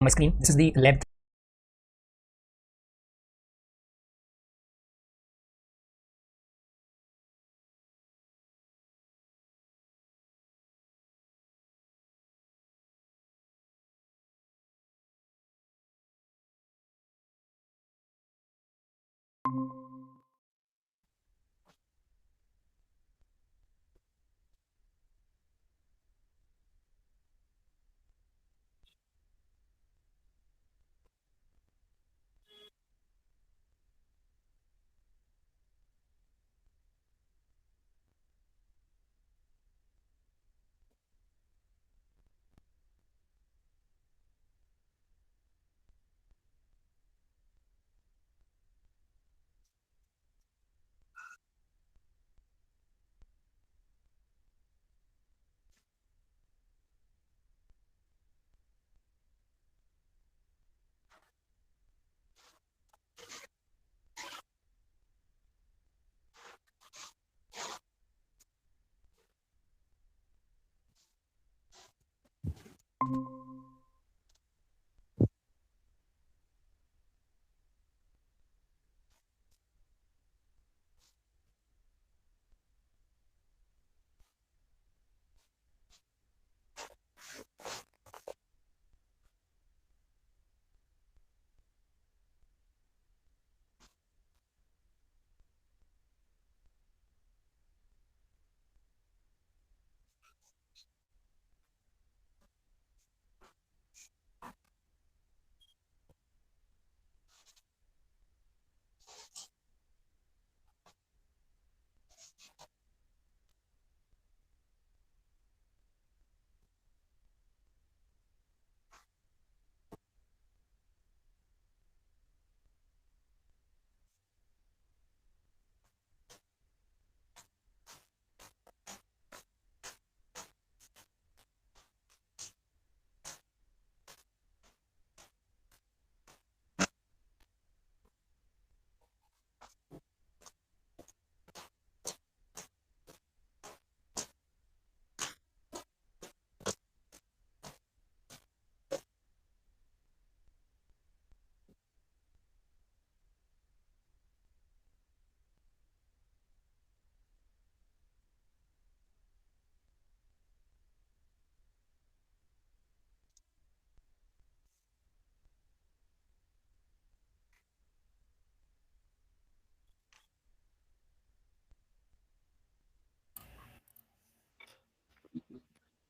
my screen. This is the length.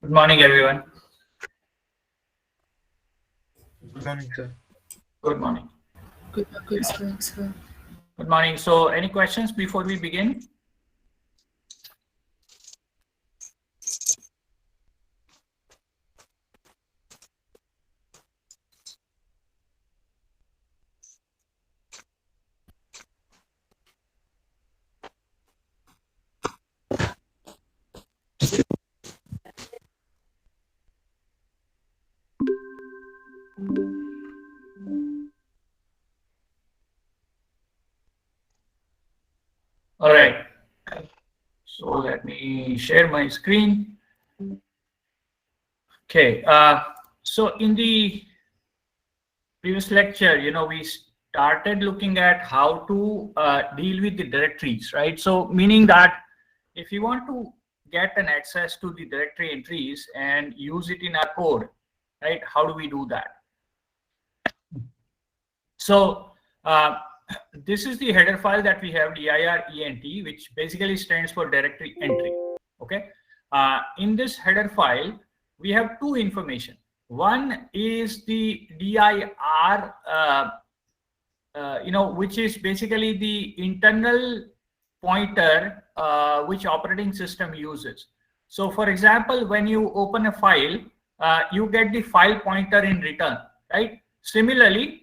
Good morning, everyone. Good morning, sir. Good morning. Good morning, sir. Good morning. So, any questions before we begin? All right. So, let me share my screen. Okay. So, in the previous lecture, we started looking at how to deal with the directories, right? So, meaning that if you want to get an access to the directory entries and use it in our code, right? How do we do that? So this is the header file that we have, dir.ent, which basically stands for directory entry. Okay. In this header file, we have two information. One is the dir, which is basically the internal pointer which operating system uses. So, for example, when you open a file, you get the file pointer in return, right? Similarly,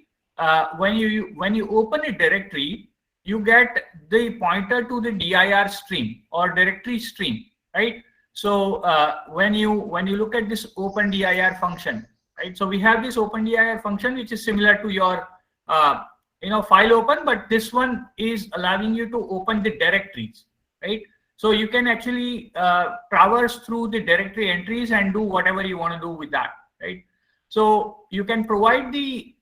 when you open a directory, you get the pointer to the dir stream or directory stream, right? So when you look at this open dir function, right? So we have this open dir function which is similar to your file open, but this one is allowing you to open the directories, right? So you can actually traverse through the directory entries and do whatever you want to do with that, right? So you can provide the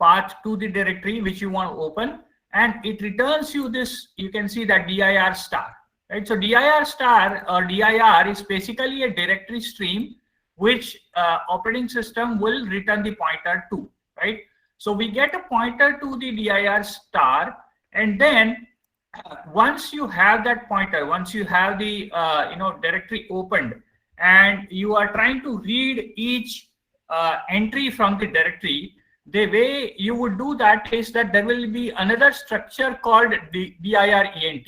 path to the directory which you want to open, and it returns you this. You can see that dir star, right? So dir star or dir is basically a directory stream which operating system will return the pointer to, right? So we get a pointer to the dir star, and then once you have that pointer, once you have the directory opened, and you are trying to read each entry from the directory, the way you would do that is that there will be another structure called dirent.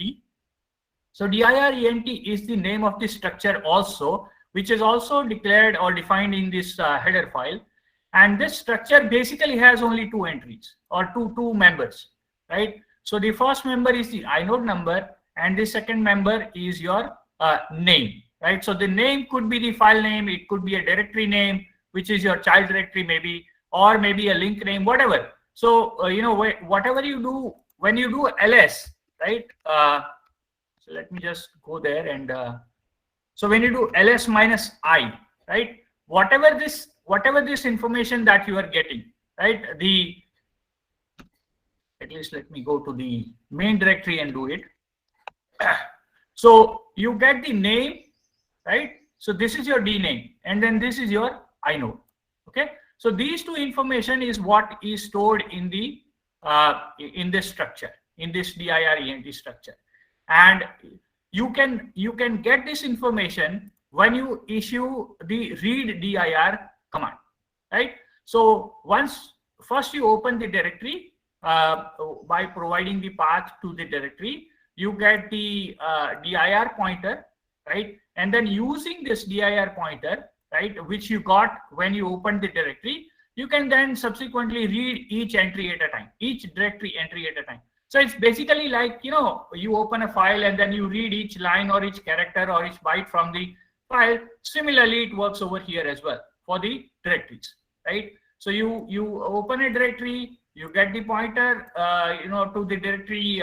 So dirent is the name of the structure also, which is also declared or defined in this header file. And this structure basically has only two entries or two members, right? So the first member is the inode number, and the second member is your name, right? So the name could be the file name, it could be a directory name, which is your child directory maybe, or maybe a link name, whatever. So whatever you do when you do ls, right? So let me just go there, and so when you do ls minus I, right? Whatever this information that you are getting, right? At least let me go to the main directory and do it. So you get the name, right? So this is your D name, and then this is your inode. Okay. So these two information is what is stored in the in this structure, in this dirent structure, and you can get this information when you issue the read dir command, right? So first you open the directory by providing the path to the directory, you get the dir pointer, right? And then using this dir pointer, right, which you got when you opened the directory, you can then subsequently read each entry at a time, each directory entry at a time. So it's basically like, you open a file and then you read each line or each character or each byte from the file. Similarly, it works over here as well for the directories, right? So you open a directory, you get the pointer, to the directory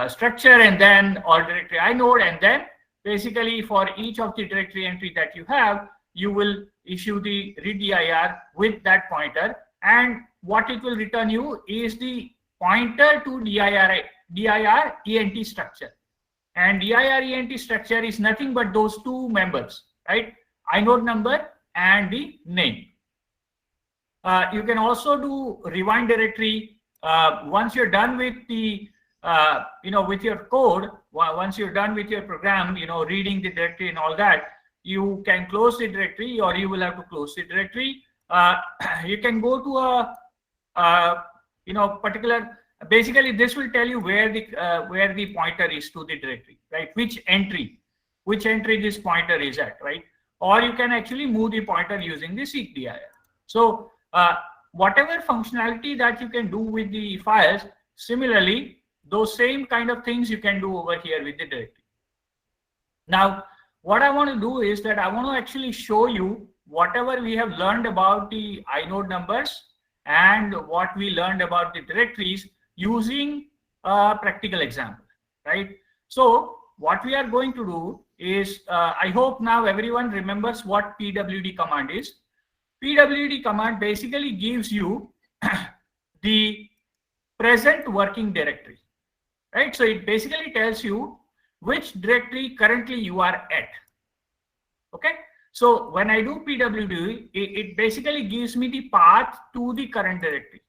structure, and then or directory inode, and then basically for each of the directory entry that you have, you will issue the read dir with that pointer, and what it will return you is the pointer to dirent structure. And dirent structure is nothing but those two members, right? Inode number and the name. You can also do rewind directory once you're done with the with your code. Once you're done with your program, reading the directory and all that, you can close the directory, or you will have to close the directory. You can go to a particular. Basically, this will tell you where the pointer is to the directory, right? Which entry this pointer is at, right? Or you can actually move the pointer using the seek dir. So whatever functionality that you can do with the files, similarly, those same kind of things you can do over here with the directory. Now, what I want to do is that I want to actually show you whatever we have learned about the inode numbers and what we learned about the directories using a practical example, right? So what we are going to do is, I hope now everyone remembers what pwd command is. Pwd command basically gives you the present working directory, right? So it basically tells you which directory currently you are at. Okay. So when I do pwd, it basically gives me the path to the current directory.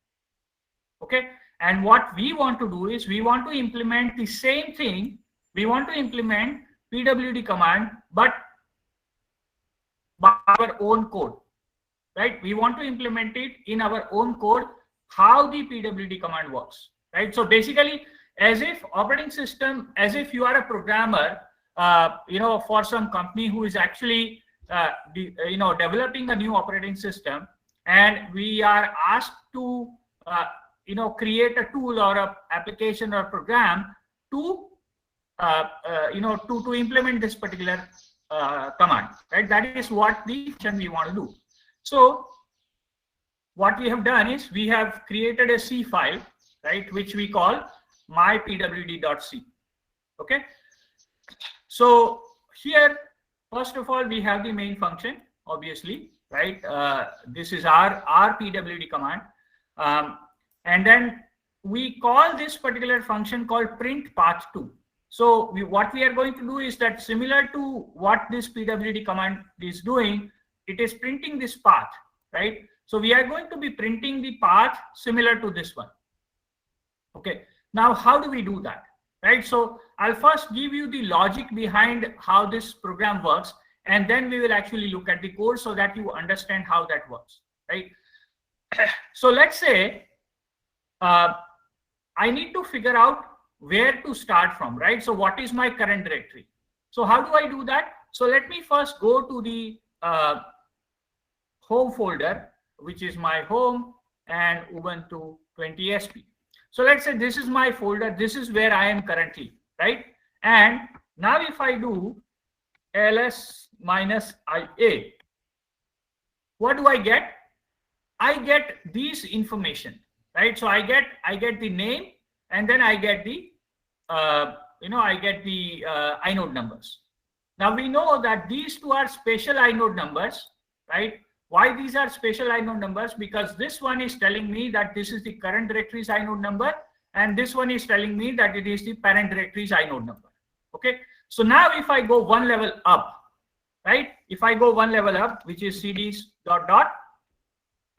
Okay. And what we want to do is we want to implement the same thing. We want to implement pwd command, but by our own code, right? We want to implement it in our own code, how the pwd command works, right? So basically, as if operating system, as if you are a programmer, for some company who is actually, developing a new operating system, and we are asked to, create a tool or a application or program to, to implement this particular command, right? That is what the function we want to do. So what we have done is we have created a C file, right, which we call mypwd.c. Okay. So here, first of all, we have the main function. obviously, right? This is our pwd command, and then we call this particular function called print path2. So what we are going to do is that similar to what this pwd command is doing, it is printing this path, right? So we are going to be printing the path similar to this one. Okay, now how do we do that, right? So I'll first give you the logic behind how this program works, and then we will actually look at the code so that you understand how that works, right? So let's say I need to figure out where to start from, right? So what is my current directory? So how do I do that? So let me first go to the home folder, which is my home and Ubuntu 20 SP. So let's say this is my folder. This is where I am currently, right? And now if I do ls-ia, what do I get? I get these information, right? So I get the name, and then I get the inode numbers. Now we know that these two are special inode numbers, right? Why these are special inode numbers? Because this one is telling me that this is the current directory's inode number, and this one is telling me that it is the parent directory's inode number. Okay, so now if I go one level up, right? If I go one level up, which is cds ...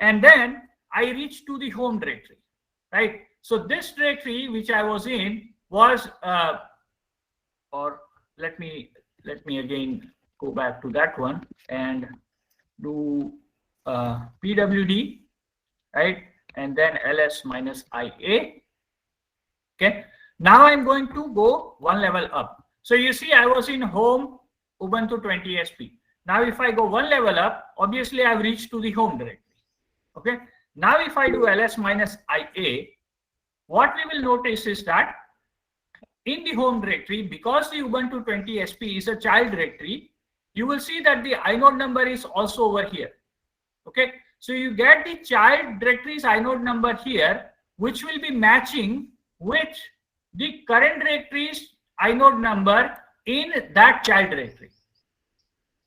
and then I reach to the home directory, right? So this directory which I was in was, or let me again go back to that one and do pwd, right? And then ls-ia. Okay, now I'm going to go one level up. So you see I was in home Ubuntu 20 SP. Now if I go one level up, obviously I've reached to the home directory. Okay, now if I do ls-ia, what we will notice is that in the home directory, because the Ubuntu 20 SP is a child directory, you will see that the inode number is also over here. Okay, so you get the child directory's inode number here, which will be matching with the current directory's inode number in that child directory.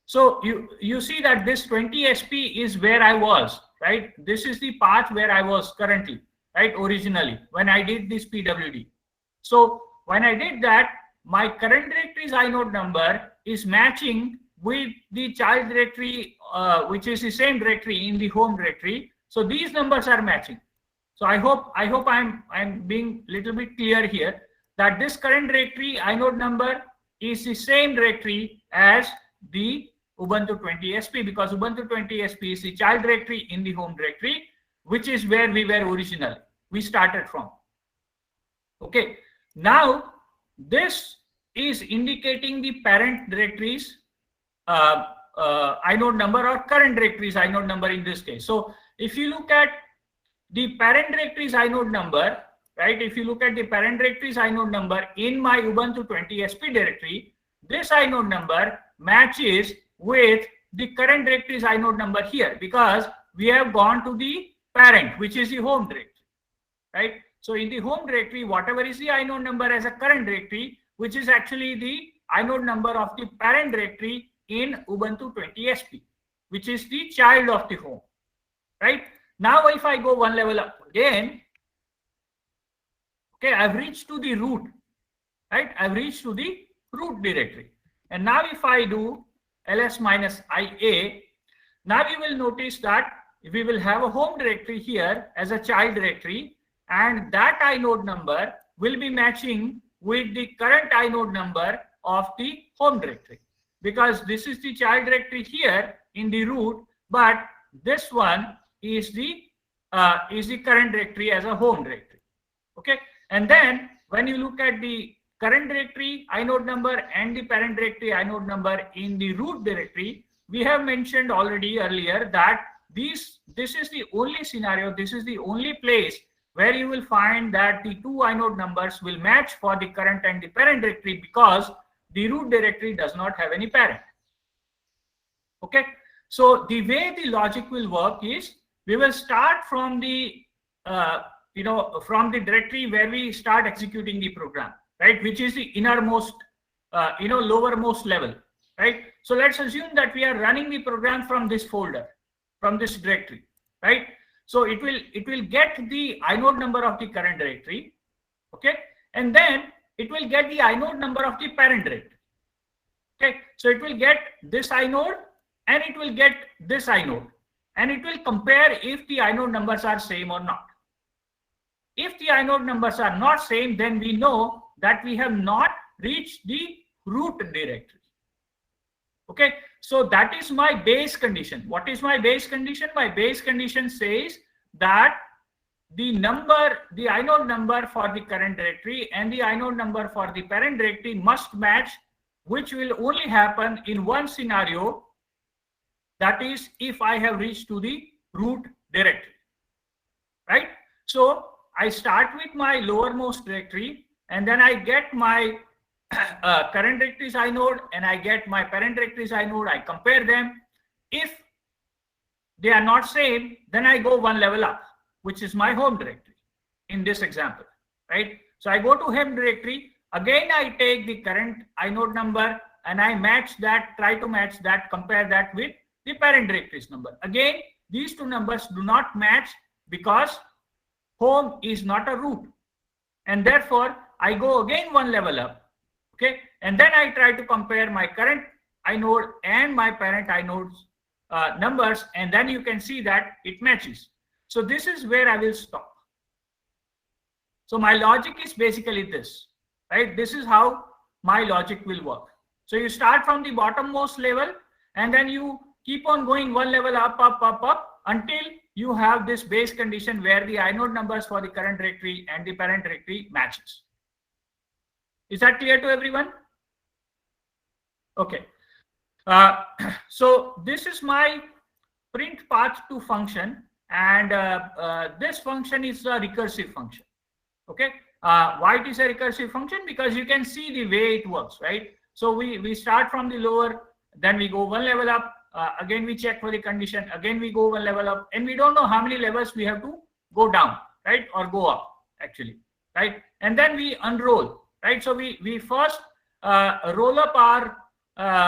So you see that this 20 SP is where I was, right? This is the path where I was currently, right? Originally, when I did this pwd. So when I did that, my current directory's inode number is matching with the child directory, which is the same directory in the home directory. So these numbers are matching. So I hope I'm being a little bit clear here that this current directory inode number is the same directory as the Ubuntu 20 SP, because Ubuntu 20 SP is the child directory in the home directory, which is where we were originally. We started from. Okay, now this is indicating the parent directory's inode number, or current directory's inode number in this case. So if you look at the parent directory's inode number, right? If you look at the parent directory's inode number in my Ubuntu 20 SP directory, this inode number matches with the current directory's inode number here, because we have gone to the parent, which is the home directory, right? So in the home directory, whatever is the inode number as a current directory, which is actually the inode number of the parent directory in Ubuntu 20 SP, which is the child of the home, right? Now if I go one level up again, okay, I've reached to the root, right? I've reached to the root directory. And now if I do ls-ia, now you will notice that we will have a home directory here as a child directory, and that inode number will be matching with the current inode number of the home directory, because this is the child directory here in the root, but this one is the current directory as a home directory. Okay, and then when you look at the current directory inode number and the parent directory inode number in the root directory, we have mentioned already earlier that this is the only scenario, this is the only place where you will find that the two inode numbers will match for the current and the parent directory, because the root directory does not have any parent. Okay, so the way the logic will work is we will start from the from the directory where we start executing the program, right, which is the innermost lowermost level, right? So let's assume that we are running the program from this folder, from this directory, right? So it will get the inode number of the current directory, okay, and then it will get the inode number of the parent directory. Okay, so it will get this inode and it will get this inode, and it will compare if the inode numbers are same or not. If the inode numbers are not same, then we know that we have not reached the root directory. Okay, so that is my base condition. What is my base condition? My base condition says that the inode number for the current directory and the inode number for the parent directory must match, which will only happen in one scenario, that is if I have reached to the root directory, right? So I start with my lowermost directory, and then I get my current directory's inode and I get my parent directory's inode. I compare them. If they are not same, then I go one level up, which is my home directory in this example, right? So I go to home directory. Again, I take the current inode number and I match that, try to match that, compare that with the parent directory's number. Again, these two numbers do not match because home is not a root, and therefore I go again one level up, okay, and then I try to compare my current inode and my parent inode's numbers, and then you can see that it matches. So this is where I will stop. So my logic is basically this, right? This is how my logic will work. So you start from the bottommost level, and then you keep on going one level up, up, up, up, until you have this base condition where the inode numbers for the current directory and the parent directory matches. Is that clear to everyone? Okay. So this is my print path2 function, and this function is a recursive function. Okay. Why it is a recursive function? Because you can see the way it works, right? So we start from the lower, then we go one level up. Again, we check for the condition. Again, we go one level up, and we don't know how many levels we have to go down, right, or go up actually, right? And then we unroll, right? So we first roll up our our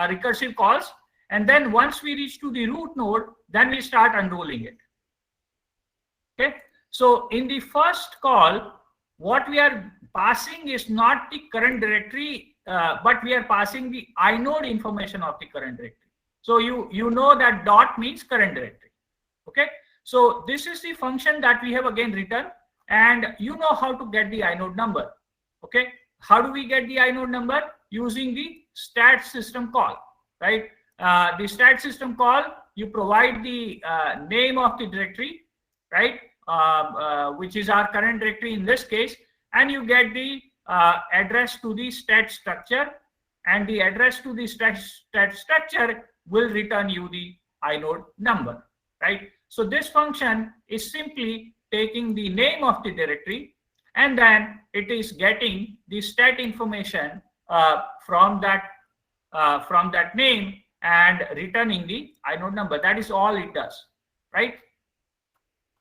recursive calls, and then once we reach to the root node, then we start unrolling it. Okay. So in the first call, what we are passing is not the current directory, but we are passing the inode information of the current directory. So you know that dot means current directory. Okay. So this is the function that we have again written, and you know how to get the inode number. Okay. How do we get the inode number? Using the stat system call, right? The stat system call, you provide the name of the directory, right? Which is our current directory in this case, and you get the address to the stat structure, and the address to the stat structure will return you the inode number, right? So this function is simply taking the name of the directory, and then it is getting the stat information from that name and returning the inode number. That is all it does, right?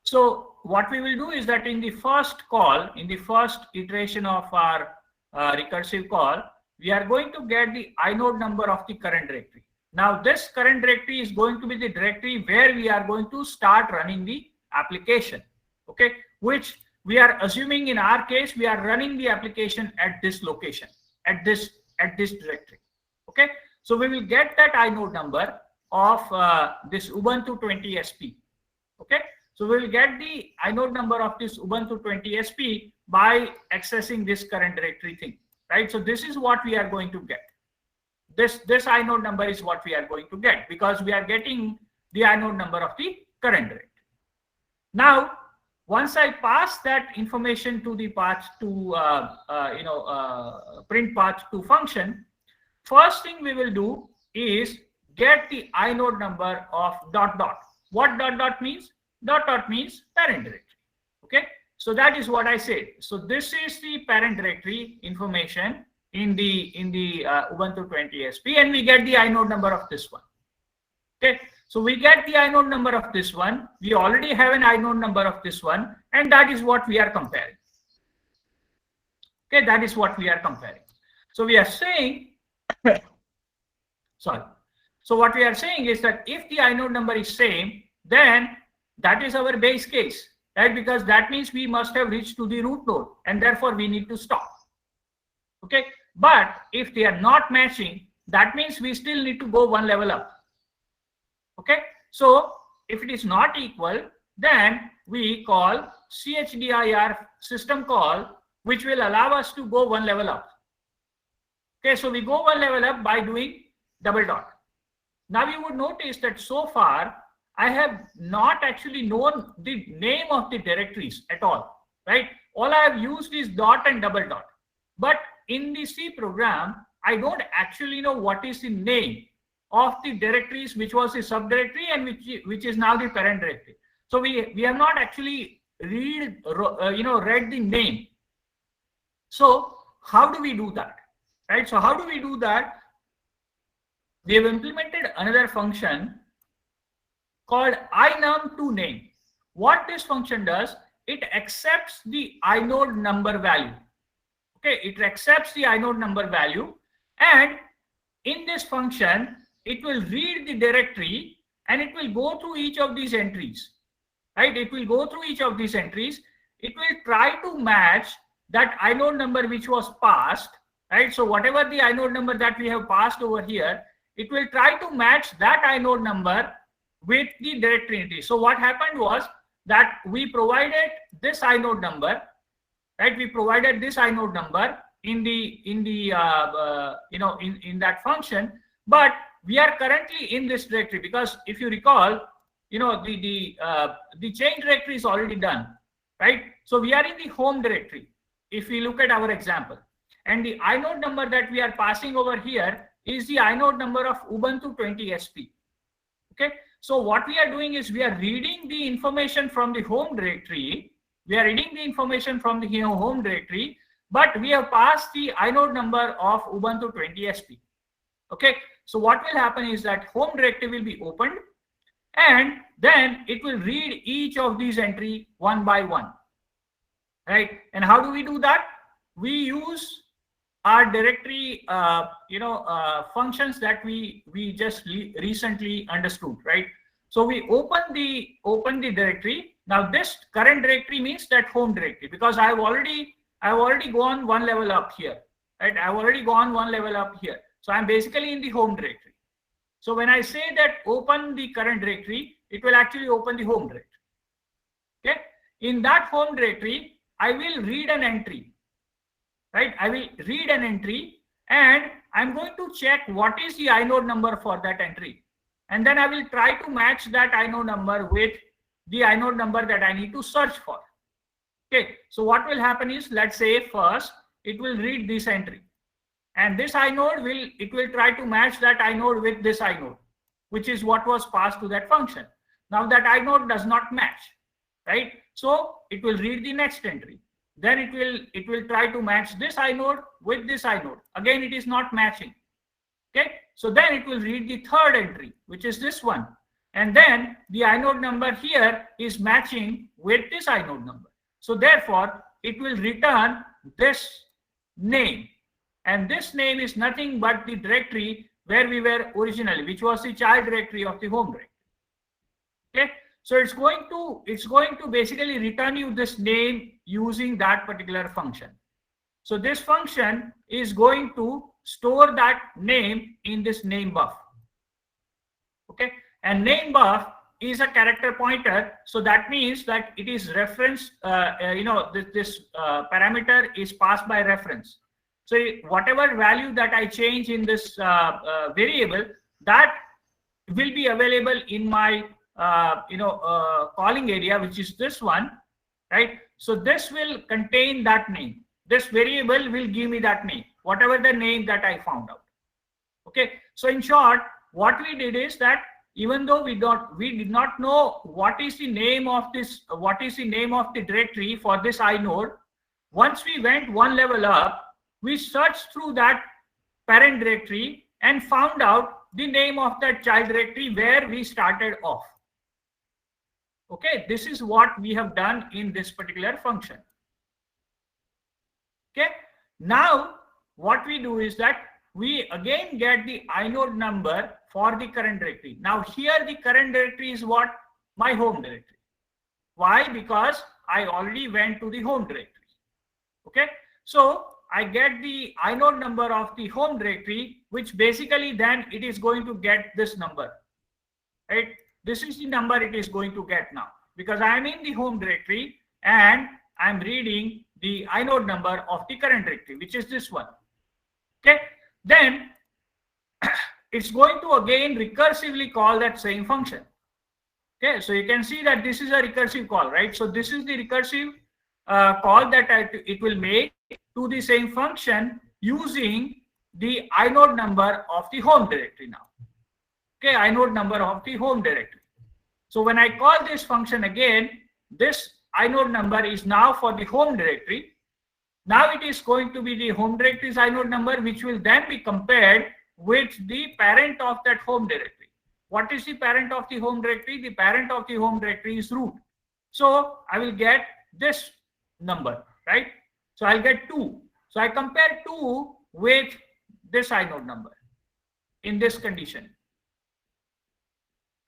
So what we will do is that in the first call, in the first iteration of our recursive call, we are going to get the inode number of the current directory. Now this current directory is going to be the directory where we are going to start running the application, okay, which we are assuming in our case we are running the application at this location, at this directory. Okay, so we will get that inode number of this Ubuntu 20 SP. Okay, so we will get the inode number of this Ubuntu 20 SP by accessing this current directory thing, right? So this is what we are going to get. This inode number is what we are going to get, because we are getting the inode number of the current directory. Now, once I pass that information to the path2 print path2 function, first thing we will do is get the inode number of dot dot. What dot dot means? Dot dot means parent directory. Okay, so that is what I said. So this is the parent directory information in the Ubuntu 20 SP, and we get the inode number of this one. Okay, so we get the inode number of this one. We already have an inode number of this one, and that is what we are comparing. Okay, that is what we are comparing. So we are saying, sorry. So what we are saying is that if the inode number is same, then that is our base case, right? Because that means we must have reached to the root node, and therefore we need to stop. Okay. But if they are not matching, that means we still need to go one level up. Okay. So if it is not equal, then we call CHDIR system call, which will allow us to go one level up. Okay. So we go one level up by doing double dot. Now you would notice that so far I have not actually known the name of the directories at all, right? All I have used is dot and double dot. But in the C program, I don't actually know what is the name of the directories which was the subdirectory and which is now the parent directory. So we have not actually read the name. So how do we do that, right? So how do we do that? We have implemented another function called inum2name. What this function does, it accepts the inode number value. Okay, it accepts the inode number value, and in this function, it will read the directory and it will go through each of these entries, right? It will go through each of these entries. It will try to match that inode number which was passed, right? So whatever the inode number that we have passed over here, it will try to match that inode number with the directory entry. So what happened was that we provided this inode number, right? We provided this inode number in that function, but we are currently in this directory because if you recall, the change directory is already done, right? So we are in the home directory. If we look at our example, and the inode number that we are passing over here is the inode number of Ubuntu 20 SP. Okay, so what we are doing is we are reading the information from the home directory. We are reading the information from the home directory, but we have passed the inode number of Ubuntu 20 SP. Okay, so what will happen is that home directory will be opened, and then it will read each of these entry one by one, right? And how do we do that? We use our directory functions that we just recently understood, right? So we open the directory. Now this current directory means that home directory, because I've already gone one level up here, right? I've already gone one level up here, so I'm basically in the home directory. So when I say that open the current directory, it will actually open the home directory. Okay, in that home directory I will read an entry, right? I will read an entry and I'm going to check what is the inode number for that entry. And then I will try to match that inode number with the inode number that I need to search for. Okay, so what will happen is, let's say first it will read this entry, and this inode will try to match that inode with this inode, which is what was passed to that function. Now that inode does not match, right? So it will read the next entry. Then it will try to match this inode with this inode. Again, it is not matching. Okay, so then it will read the third entry, which is this one, and then the inode number here is matching with this inode number. So therefore, it will return this name, and this name is nothing but the directory where we were originally, which was the child directory of the home directory. Okay, so it's going to basically return you this name using that particular function. So this function is going to store that name in this name buff. Okay, and name buff is a character pointer, so that means that it is referenced. This parameter is passed by reference. So whatever value that I change in this variable, that will be available in my calling area, which is this one, right? So this will contain that name. This variable will give me that name, whatever the name that I found out. Okay, so in short, what we did is that even though we did not know what is the name of the directory for this inode, once we went one level up, we searched through that parent directory and found out the name of that child directory where we started off. Okay, this is what we have done in this particular function. Okay, now what we do is that we again get the inode number for the current directory. Now here the current directory is what? My home directory. Why? Because I already went to the home directory. Okay, so I get the inode number of the home directory, which basically then it is going to get this number, right? This is the number it is going to get now, because I am in the home directory and I'm reading the inode number of the current directory, which is this one. Okay, then it's going to again recursively call that same function. Okay, so you can see that this is a recursive call, right? So this is the recursive call that it will make to the same function using the inode number of the home directory now. Okay, inode number of the home directory. So when I call this function again, this inode number is now for the home directory. Now it is going to be the home directory's inode number, which will then be compared with the parent of that home directory. What is the parent of the home directory? The parent of the home directory is root. So I will get this number, right? So I'll get 2. So I compare 2 with this inode number in this condition,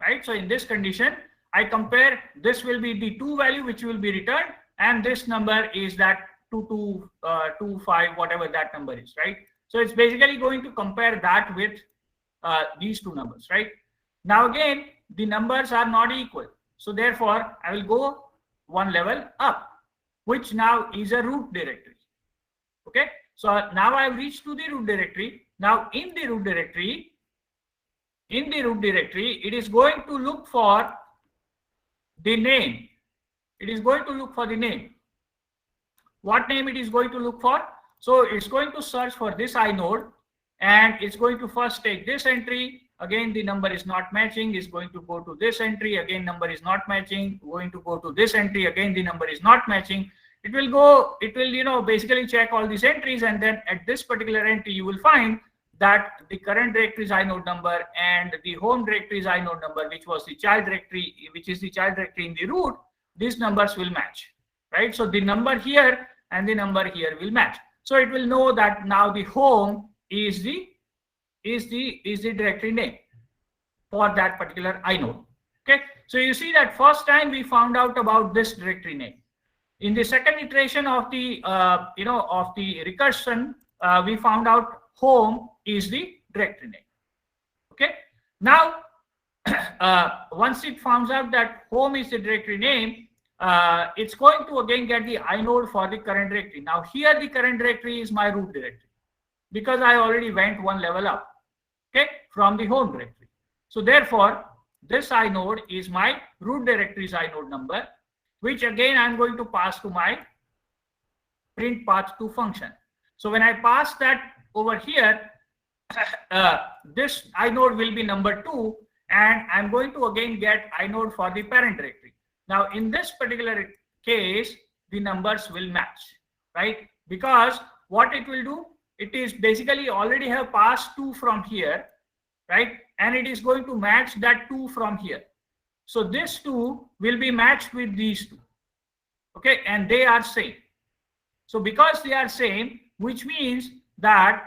right? So in this condition, I compare, this will be the 2 value which will be returned, and this number is that 2225, whatever that number is, right? So it's basically going to compare that with these two numbers, right? Now again, the numbers are not equal. So therefore, I will go one level up, which now is a root directory. Okay, so now I've reached to the root directory. Now in the root directory, it is going to look for the name. It is going to look for the name. What name it is going to look for? So it's going to search for this inode, and it's going to first take this entry. Again, the number is not matching. Is going to go to this entry. Again, number is not matching. Going to go to this entry. Again, the number is not matching. It will go, it will, basically check all these entries, and then at this particular entry, you will find that the current directory's inode number and the home directory's inode number, which was the child directory, which is the child directory in the root, these numbers will match, right? So the number here and the number here will match. So it will know that now the home is the directory name for that particular inode. Okay, so you see that first time we found out about this directory name. In the second iteration of the of the recursion, we found out home is the directory name. Okay, now once it finds out that home is the directory name, it's going to again get the inode for the current directory. Now here the current directory is my root directory, because I already went one level up, okay, from the home directory. So therefore, this inode is my root directory's inode number, which again I'm going to pass to my print path2 function. So when I pass that over here, this inode will be number 2, and I'm going to again get inode for the parent directory. Now in this particular case, the numbers will match, right? Because what it will do, it is basically already have passed 2 from here, right? And it is going to match that 2 from here. So this 2 will be matched with these 2, okay, and they are same. So because they are same, which means that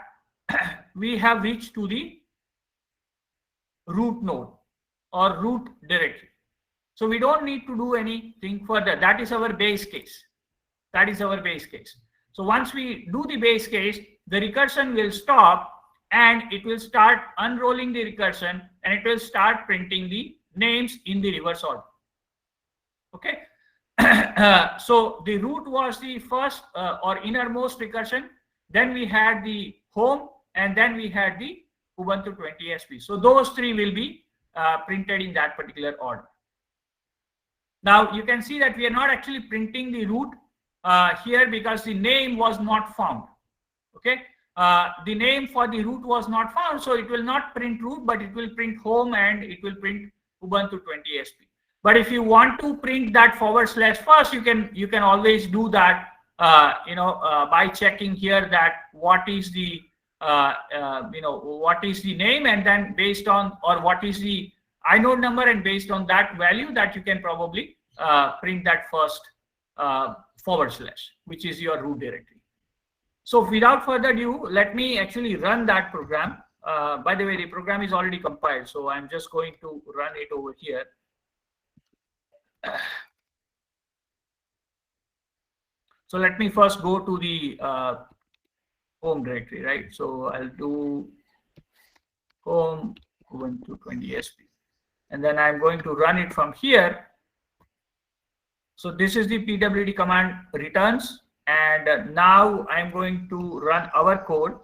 we have reached to the root node or root directory. So we don't need to do anything further. That is our base case. That is our base case. So once we do the base case, the recursion will stop, and it will start unrolling the recursion, and it will start printing the names in the reverse order. Okay. So the root was the first or innermost recursion. Then we had the home, and then we had the Ubuntu 20 SP. So those 3 will be printed in that particular order. Now you can see that we are not actually printing the root here, because the name was not found. Okay, the name for the root was not found, so it will not print root, but it will print home, and it will print Ubuntu 20 SP. But if you want to print that / first, you can always do that by checking here that what is the what is the name, and then based on, or what is the inode number, and based on that value, that you can probably print that first /, which is your root directory. So without further ado, let me actually run that program. By the way, the program is already compiled, so I'm just going to run it over here. So let me first go to the home directory, right? So I'll do home Ubuntu 20 SP, and then I'm going to run it from here. So this is the pwd command returns, and now I'm going to run our code.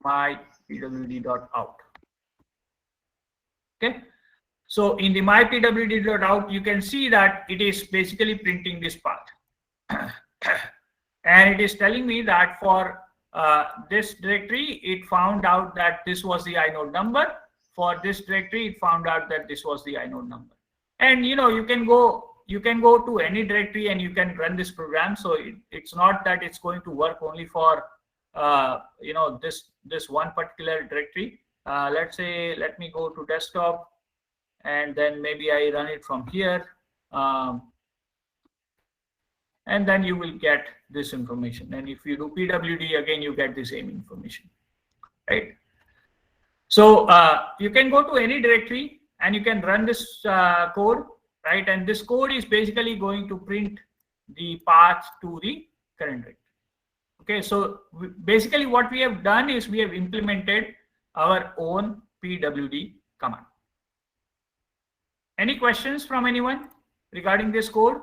My pwd.out. Okay. So in the my pwd.out, you can see that it is basically printing this path. And it is telling me that for this directory, it found out that this was the inode number. For this directory, it found out that this was the inode number. And you can go to any directory and you can run this program. So it's not that it's going to work only for this one particular directory. Let's say, let me go to desktop, and then maybe I run it from here. And then you will get this information. And if you do pwd, again, you get the same information, right? So you can go to any directory and you can run this code, right? And this code is basically going to print the path to the current directory. Okay, so basically what we have done is we have implemented our own pwd command. Any questions from anyone regarding this code?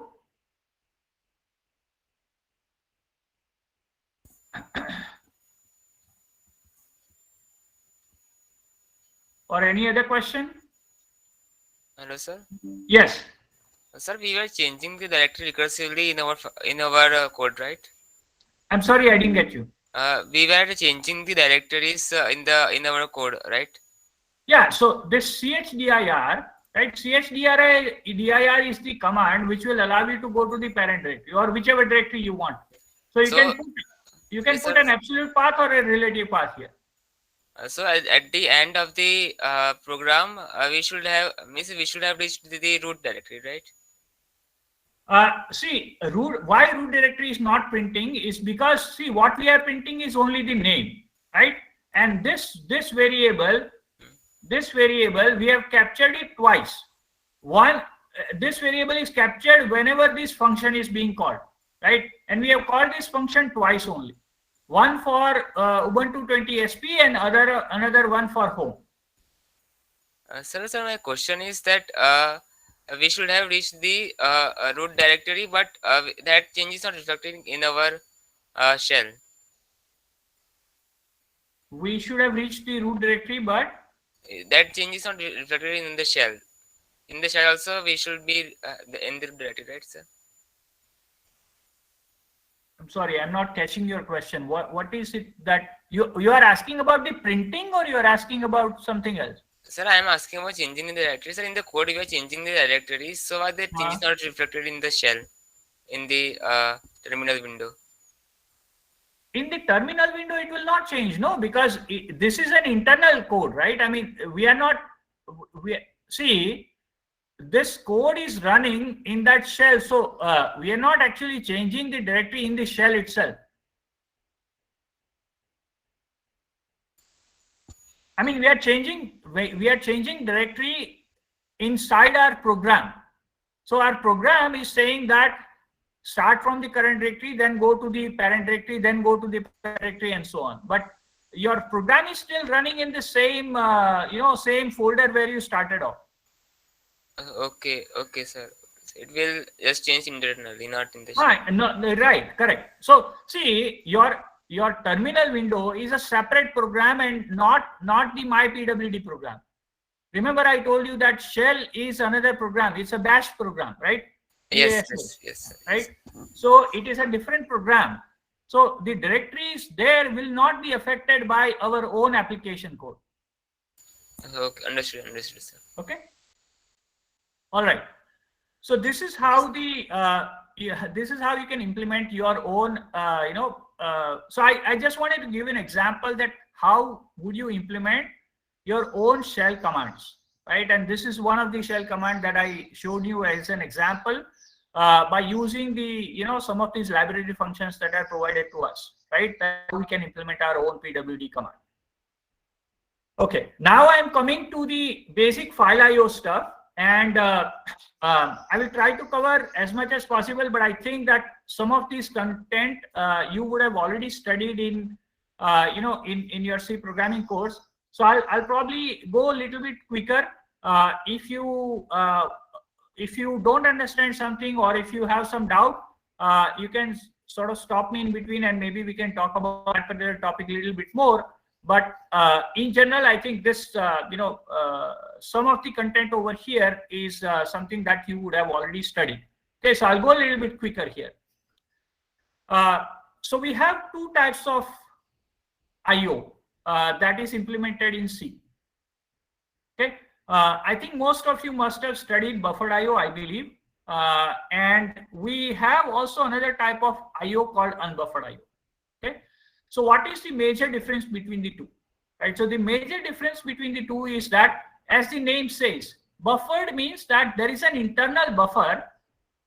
Or any other question? Hello, sir. Yes. Sir, we were changing the directory recursively in our code, right? I'm sorry, I didn't get you. We were changing the directories in our code, right? Yeah. So this chdir, right? Chdir is the command which will allow you to go to the parent directory or whichever directory you want. So you can yes, put sir, an absolute path or a relative path here. So at the end of the program, we should have reached the root directory, right? See, why root directory is not printing is because, see, what we are printing is only the name, right? And this variable, we have captured it twice. One, this variable is captured whenever this function is being called, right? And we have called this function twice only. One for Ubuntu 20 SP and another one for home. Sir, my question is that we should have reached the root directory, but that change is not reflected in our shell. We should have reached the root directory, but that change is not reflected in the shell. In the shell also, we should be in the root directory, right, sir? I'm sorry, I'm not catching your question. What is it that you are asking about, the printing, or you are asking about something else? Sir, I am asking about changing in the directory. Sir, in the code, we are changing the directory, so why the change is not reflected in the shell, in the terminal window? In the terminal window, it will not change, no, because this is an internal code, right? I mean, see, this code is running in that shell, so we are not actually changing the directory in the shell itself. I mean, we are changing directory inside our program. So our program is saying that start from the current directory, then go to the parent directory, then go to the parent directory, and so on. But your program is still running in the same same folder where you started off. Okay, sir. It will just change internally, not in the shell. Right, no, right, correct. So see, your terminal window is a separate program and not the mypwd program. Remember, I told you that shell is another program. It's a bash program, right? Yes. Right. So it is a different program. So the directories there will not be affected by our own application code. Okay, understood, sir. Okay. All right. So this is how this is how you can implement your own. So I just wanted to give an example that how would you implement your own shell commands, right? And this is one of the shell command that I showed you as an example by using the some of these library functions that are provided to us, right? That we can implement our own pwd command. Okay, now I am coming to the basic file IO stuff, and I will try to cover as much as possible. But I think that some of this content you would have already studied in in your C programming course. So I'll probably go a little bit quicker. If you don't understand something, or if you have some doubt, you can sort of stop me in between, and maybe we can talk about that particular topic a little bit more. But in general, I think this some of the content over here is something that you would have already studied. Okay, so I'll go a little bit quicker here. So we have two types of IO that is implemented in C. Okay, I think most of you must have studied buffered IO, I believe, and we have also another type of IO called unbuffered IO. Okay, so what is the major difference between the two? Right, so the major difference between the two is that, as the name says, buffered means that there is an internal buffer,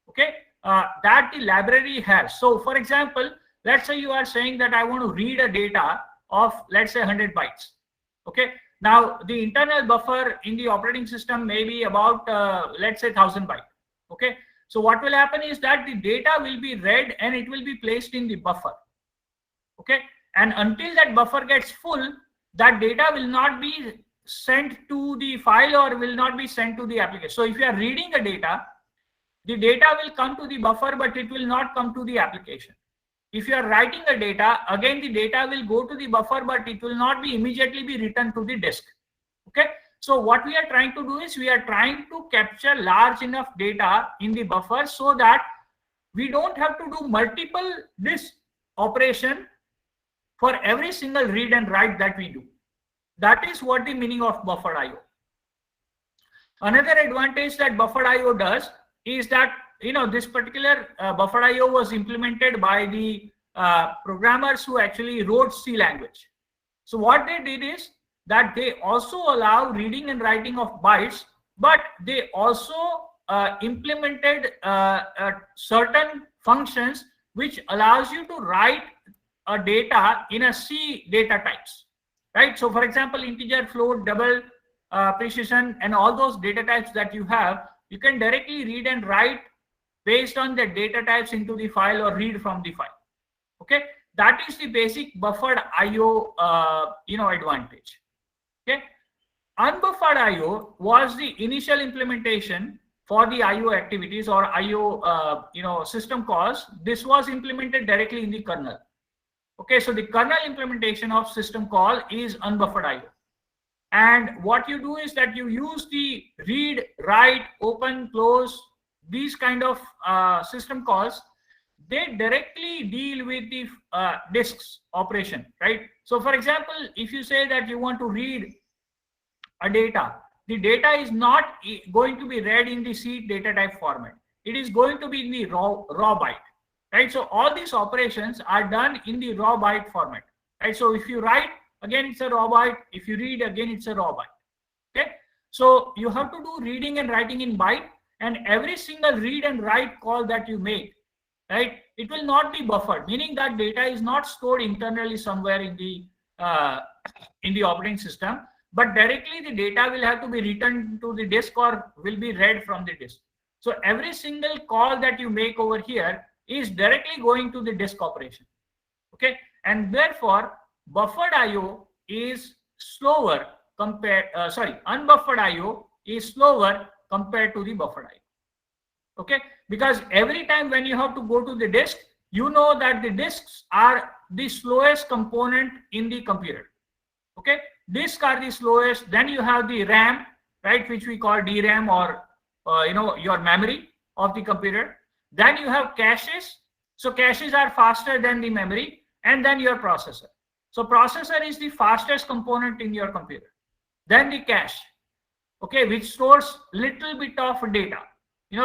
okay, that the library has. So for example, let's say you are saying that I want to read a data of, let's say, 100 bytes. Okay, now the internal buffer in the operating system may be about let's say 1000 bytes. Okay, so what will happen is that the data will be read and it will be placed in the buffer. Okay, and until that buffer gets full, that data will not be sent to the file or will not be sent to the application. So if you are reading the data will come to the buffer, but it will not come to the application. If you are writing the data, again the data will go to the buffer, but it will not be immediately be returned to the disk. Okay, so what we are trying to do is we are trying to capture large enough data in the buffer so that we don't have to do multiple disk operation for every single read and write that we do. That is what the meaning of buffered IO. Another advantage that buffered IO does is that this particular buffered IO was implemented by the programmers who actually wrote C language. So what they did is that they also allow reading and writing of bytes, but they also implemented certain functions which allows you to write a data in a C data types, right? So for example, integer, float, double, precision, and all those data types that you have, you can directly read and write based on the data types into the file or read from the file. Okay, that is the basic buffered IO advantage. Okay, unbuffered IO was the initial implementation for the IO activities or IO system calls. This was implemented directly in the kernel. Okay, so the kernel implementation of system call is unbuffered IO. And what you do is that you use the read, write, open, close, these kind of system calls. They directly deal with the disks operation, right? So for example, if you say that you want to read a data, the data is not going to be read in the C data type format. It is going to be in the raw byte. Right, so all these operations are done in the raw byte format. Right, so if you write, again it's a raw byte. If you read, again it's a raw byte. Okay, so you have to do reading and writing in byte, and every single read and write call that you make, right, it will not be buffered, meaning that data is not stored internally somewhere in the operating system, but directly the data will have to be returned to the disk or will be read from the disk. So every single call that you make over here is directly going to the disk operation. Okay, and therefore buffered IO is slower compared unbuffered IO is slower compared to the buffered IO. Okay, because every time when you have to go to the disk, you know that the disks are the slowest component in the computer. Okay, disks are the slowest. Then you have the RAM, right, which we call DRAM, or your memory of the computer. Then you have caches. So caches are faster than the memory, and then your processor. So processor is the fastest component in your computer. Then the cache, okay, which stores little bit of data,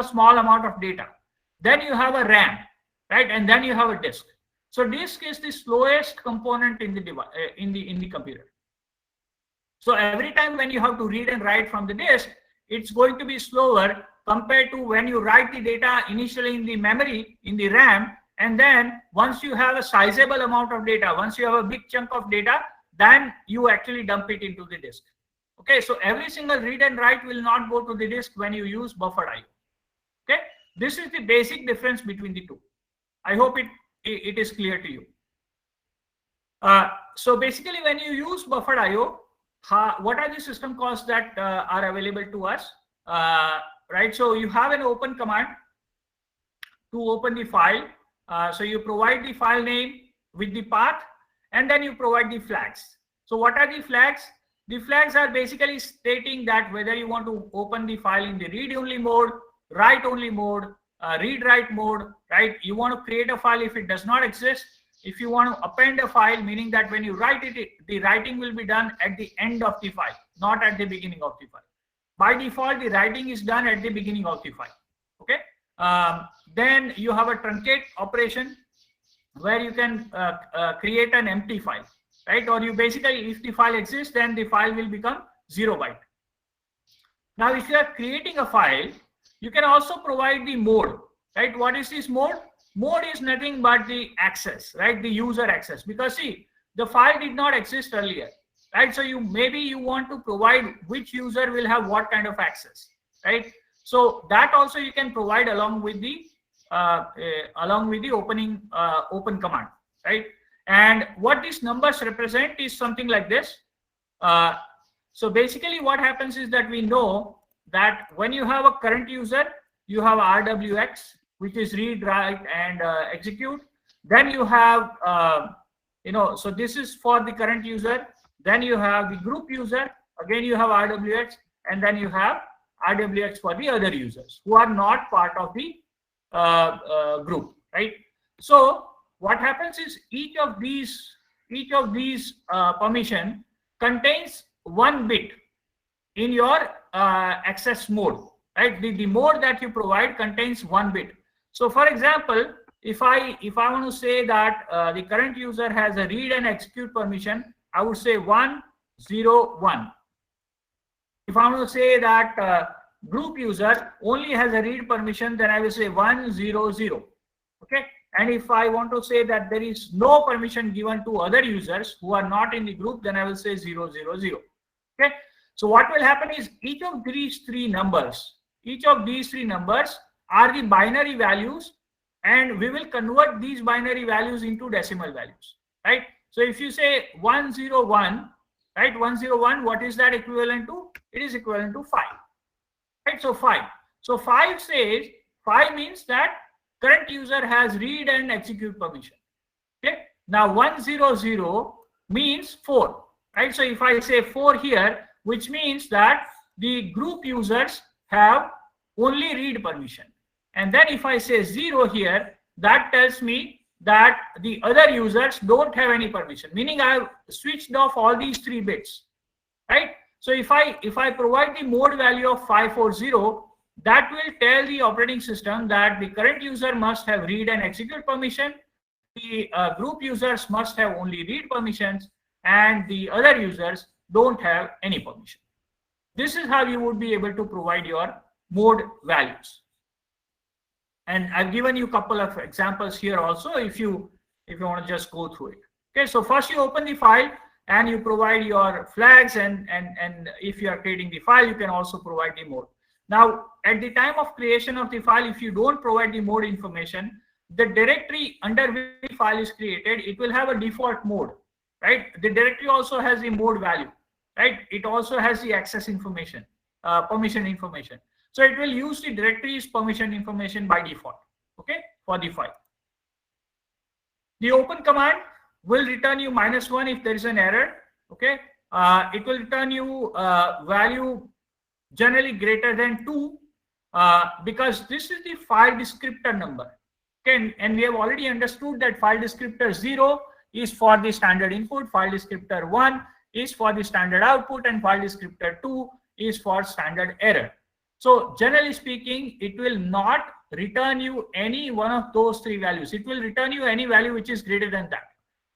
small amount of data. Then you have a RAM, right, and then you have a disk. So disk is the slowest component in the device, in the computer. So every time when you have to read and write from the disk, it's going to be slower compared to when you write the data initially in the memory, in the RAM, and then once you have a sizable amount of data, once you have a big chunk of data, then you actually dump it into the disk. Okay, so every single read and write will not go to the disk when you use buffered IO. Okay, this is the basic difference between the two. I hope it is clear to you. So basically, when you use buffered IO, what are the system calls that are available to us? Right. So you have an open command to open the file. So you provide the file name with the path, and then you provide the flags. So what are the flags? The flags are basically stating that whether you want to open the file in the read only mode, write only mode, read write mode, right? You want to create a file if it does not exist. If you want to append a file, meaning that when you write it, the writing will be done at the end of the file, not at the beginning of the file. By default, the writing is done at the beginning of the file. Okay. Then you have a truncate operation where you can create an empty file, right? Or you basically, if the file exists, then the file will become 0 byte. Now, if you are creating a file, you can also provide the mode, right? What is this mode? Mode is nothing but the access, right? The user access, because see, the file did not exist earlier, right? So maybe you want to provide which user will have what kind of access, right? So that also you can provide along with the open command, right? And what these numbers represent is something like this. So basically what happens is that we know that when you have a current user, you have RWX, which is read, write, and execute. Then you have, so this is for the current user. Then you have the group user. Again, you have RWX, and then you have RWX for the other users who are not part of the group, right? So what happens is each of these permission contains one bit in your access mode, right? The mode that you provide contains one bit. So for example, if I want to say that the current user has a read and execute permission, I would say 101. If I want to say that group user only has a read permission, then I will say 100. Okay. And if I want to say that there is no permission given to other users who are not in the group, then I will say 000. Okay. So what will happen is each of these three numbers are the binary values, and we will convert these binary values into decimal values, right? So if you say 101, right, 101, what is that equivalent to? It is equivalent to 5, right? So 5. So 5 says, 5 means that current user has read and execute permission. Okay. Now 100 means 4, right? So if I say 4 here, which means that the group users have only read permission. And then if I say 0 here, that tells me that the other users don't have any permission, meaning I have switched off all these 3 bits, right? So if I provide the mode value of 540, that will tell the operating system that the current user must have read and execute permission, the group users must have only read permissions, and the other users don't have any permission. This is how you would be able to provide your mode values. And I've given you a couple of examples here also, if you want to just go through it. Okay, so first you open the file and you provide your flags, and if you are creating the file, you can also provide the mode. Now, at the time of creation of the file, if you don't provide the mode information, the directory under which the file is created, it will have a default mode, right? The directory also has the mode value, right? It also has the access information, permission information. So it will use the directory's permission information by default, okay, for the file. The open command will return you -1 if there is an error, okay. It will return you value generally greater than 2 because this is the file descriptor number. Okay, and we have already understood that file descriptor 0 is for the standard input, file descriptor 1 is for the standard output, and file descriptor 2 is for standard error. So generally speaking, it will not return you any one of those 3 values. It will return you any value which is greater than that.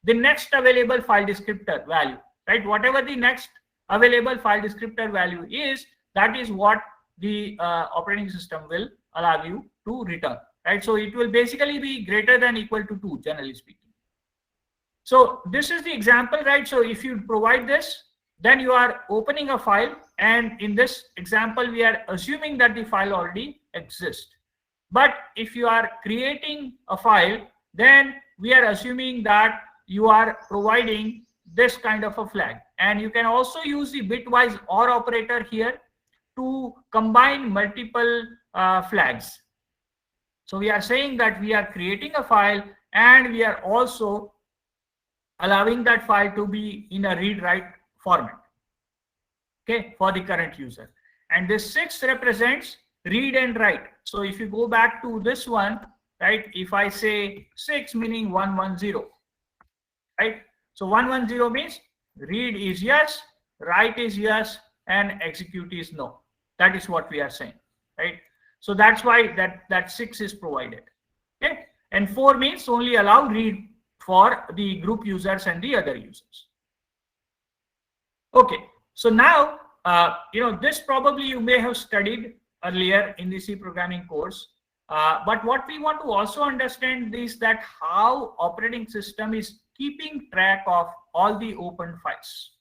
The next available file descriptor value, right? Whatever the next available file descriptor value is, that is what the operating system will allow you to return, right? So it will basically be greater than equal to 2, generally speaking. So this is the example, right? So if you provide this, then you are opening a file, and in this example we are assuming that the file already exists. But if you are creating a file, then we are assuming that you are providing this kind of a flag. And you can also use the bitwise OR operator here to combine multiple flags. So we are saying that we are creating a file, and we are also allowing that file to be in a read-write format, okay, for the current user. And this 6 represents read and write. So if you go back to this one, right, if I say 6 meaning 110, right? So 110 means read is yes, write is yes, and execute is no. That is what we are saying, right? So that's why that 6 is provided, okay? And 4 means only allow read for the group users and the other users. Okay, so now this probably you may have studied earlier in the C programming course, but what we want to also understand is that how operating system is keeping track of all the open files.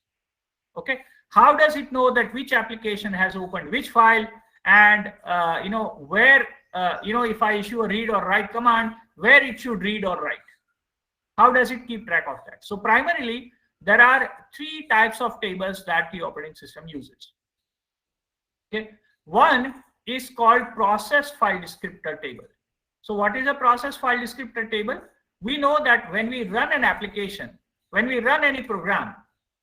Okay, how does it know that which application has opened which file, and where if I issue a read or write command, where it should read or write? How does it keep track of that? So primarily, there are 3 types of tables that the operating system uses. Okay, one is called process file descriptor table. So what is a process file descriptor table? We know that when we run an application, when we run any program,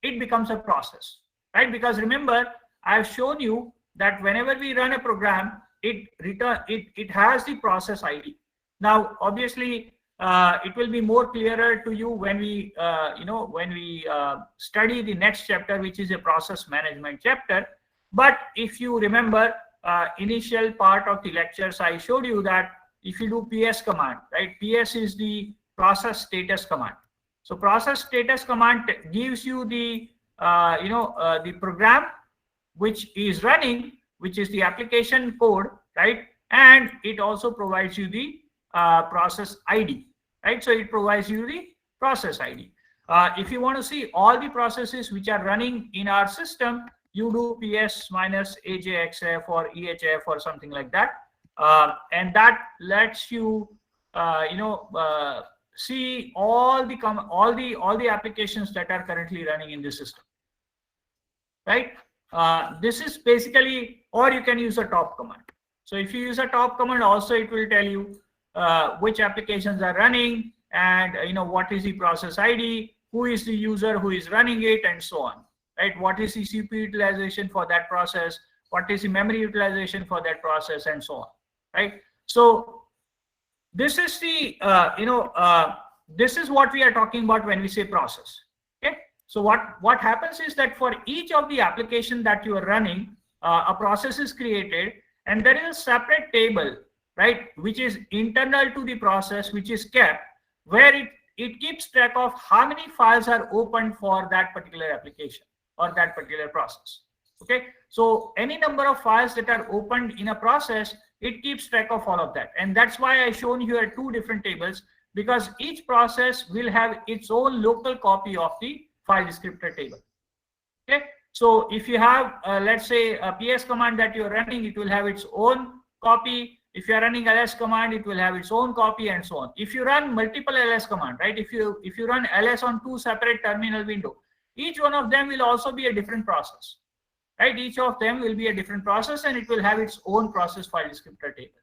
it becomes a process, right? Because remember, I've shown you that whenever we run a program, it has the process ID. Now, obviously, it will be more clearer to you when we study the next chapter, which is a process management chapter. But if you remember, initial part of the lectures, I showed you that if you do PS command, right? PS is the process status command. So process status command gives you the the program which is running, which is the application code, right? And it also provides you the process ID, right? So it provides you the process ID. If you want to see all the processes which are running in our system, you do PS minus AJXF or EHF or something like that, and that lets you see all the applications that are currently running in the system, right? This is basically, or you can use a top command. So if you use a top command, also it will tell you which applications are running, and what is the process ID, who is the user who is running it, and so on, right? What is the CPU utilization for that process, what is the memory utilization for that process, and so on, right? So this is the this is what we are talking about when we say process. Okay, so what happens is that for each of the application that you are running, a process is created, and there is a separate table, right, which is internal to the process, which is kept, where it keeps track of how many files are opened for that particular application or that particular process. Okay, so any number of files that are opened in a process, it keeps track of all of that. And that's why I shown here 2 different tables, because each process will have its own local copy of the file descriptor table. Okay, so if you have let's say a PS command that you're running, it will have its own copy. If you are running ls command, it will have its own copy, and so on. If you run multiple ls command, right, if you run ls on 2 separate terminal window, each one of them will also be a different process, right? Each of them will be a different process, and it will have its own process file descriptor table.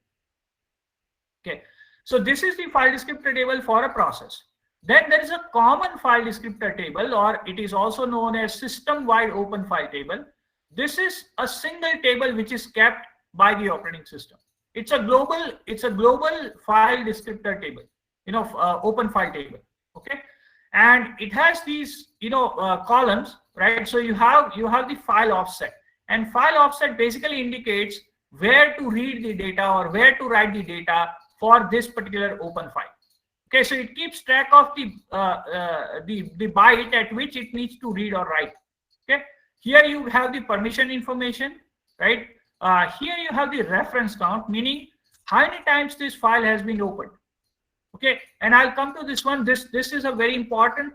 Okay, so this is the file descriptor table for a process. Then there is a common file descriptor table, or it is also known as system-wide open file table. This is a single table which is kept by the operating system. It's a global file descriptor table, open file table. Okay, and it has these columns, right? So you have the file offset, and file offset basically indicates where to read the data or where to write the data for this particular open file. Okay, so it keeps track of the byte at which it needs to read or write. Okay, Here you have the permission information, right? Here you have the reference count, meaning how many times this file has been opened. Okay, and I'll come to this one. This is a very important.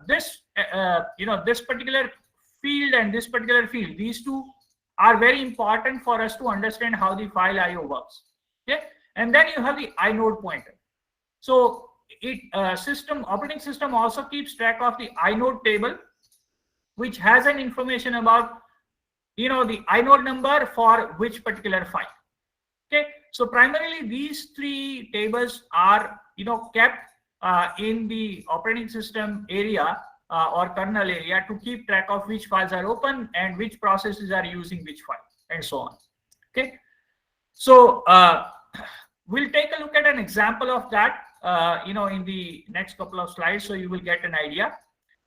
This particular field and this particular field, these two are very important for us to understand how the file IO works. Okay, and then you have the inode pointer. So operating system also keeps track of the inode table, which has an information about the inode number for which particular file. Okay, so primarily these three tables are kept in the operating system area or kernel area to keep track of which files are open and which processes are using which file and so on. Okay, so we'll take a look at an example of that in the next couple of slides, so you will get an idea.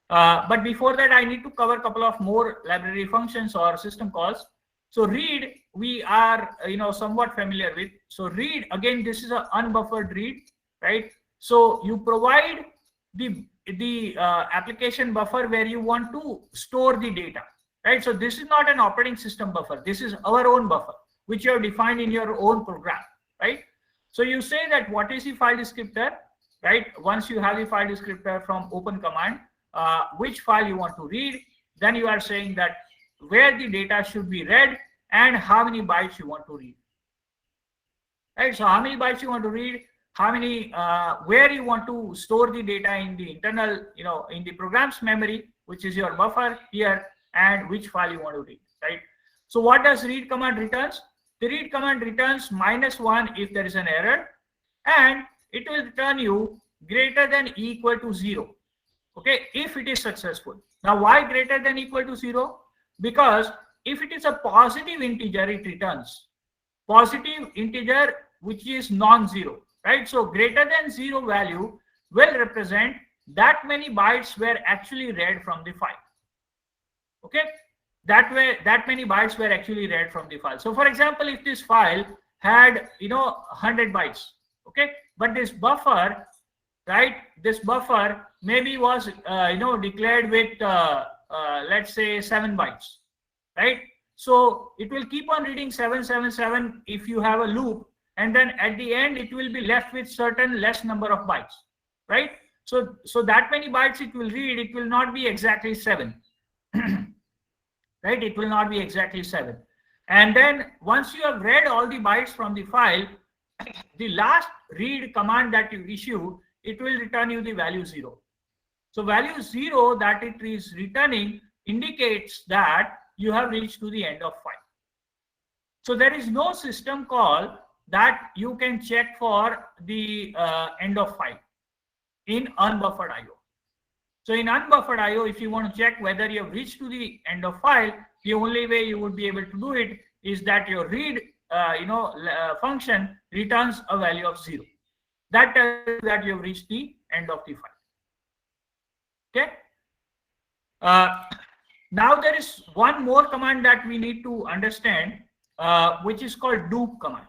But before that, I need to cover a couple of more library functions or system calls. So read, we are somewhat familiar with. So read, again, this is an unbuffered read, right? So you provide the application buffer where you want to store the data, right? So this is not an operating system buffer. This is our own buffer, which you have defined in your own program, right? So you say that what is the file descriptor, right? Once you have the file descriptor from open command, which file you want to read, then you are saying that where the data should be read and how many bytes you want to read, right? So how many bytes you want to read, how many where you want to store the data in the internal in the program's memory, which is your buffer here, and which file you want to read, right? So what does read command returns? The read command returns -1 if there is an error, and it will return you greater than equal to 0, okay, if it is successful. Now why greater than equal to 0? Because if it is a positive integer, it returns positive integer which is non-zero, right? So greater than 0 value will represent that many bytes were actually read from the file. Okay, that many bytes were actually read from the file. So for example, if this file had 100 bytes, okay, but this buffer, right, this buffer maybe was declared with let's say 7 bytes, right? So it will keep on reading 777 if you have a loop, and then at the end it will be left with certain less number of bytes, right? So that many bytes it will read, it will not be exactly 7. Right, it will not be exactly 7. And then once you have read all the bytes from the file, the last read command that you issue, it will return you the value 0. So value 0 that it is returning indicates that you have reached to the end of file. So there is no system call that you can check for the end of file in unbuffered IO. So in unbuffered IO, if you want to check whether you have reached to the end of file, the only way you would be able to do it is that your read function returns a value of 0. That tells you that you have reached the end of the file. Okay. Now there is one more command that we need to understand, which is called dupe command.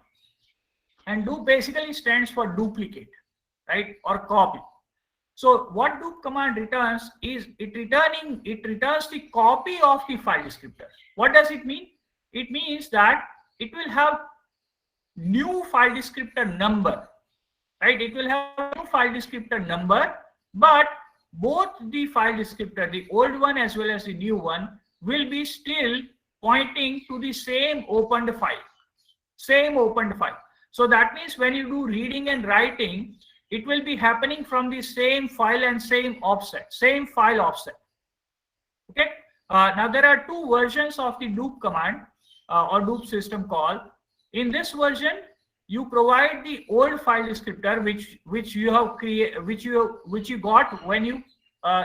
And dupe basically stands for duplicate, right, or copy. So what dupe command returns is it returns the copy of the file descriptor. What does it mean? It means that it will have new file descriptor number, right? It will have new file descriptor number, but both the file descriptor, the old one as well as the new one, will be still pointing to the same opened file. So that means when you do reading and writing, it will be happening from the same file and same file offset. Okay. Now there are two versions of the dupe command or dupe system call. In this version, you provide the old file descriptor which you have created, which you got when you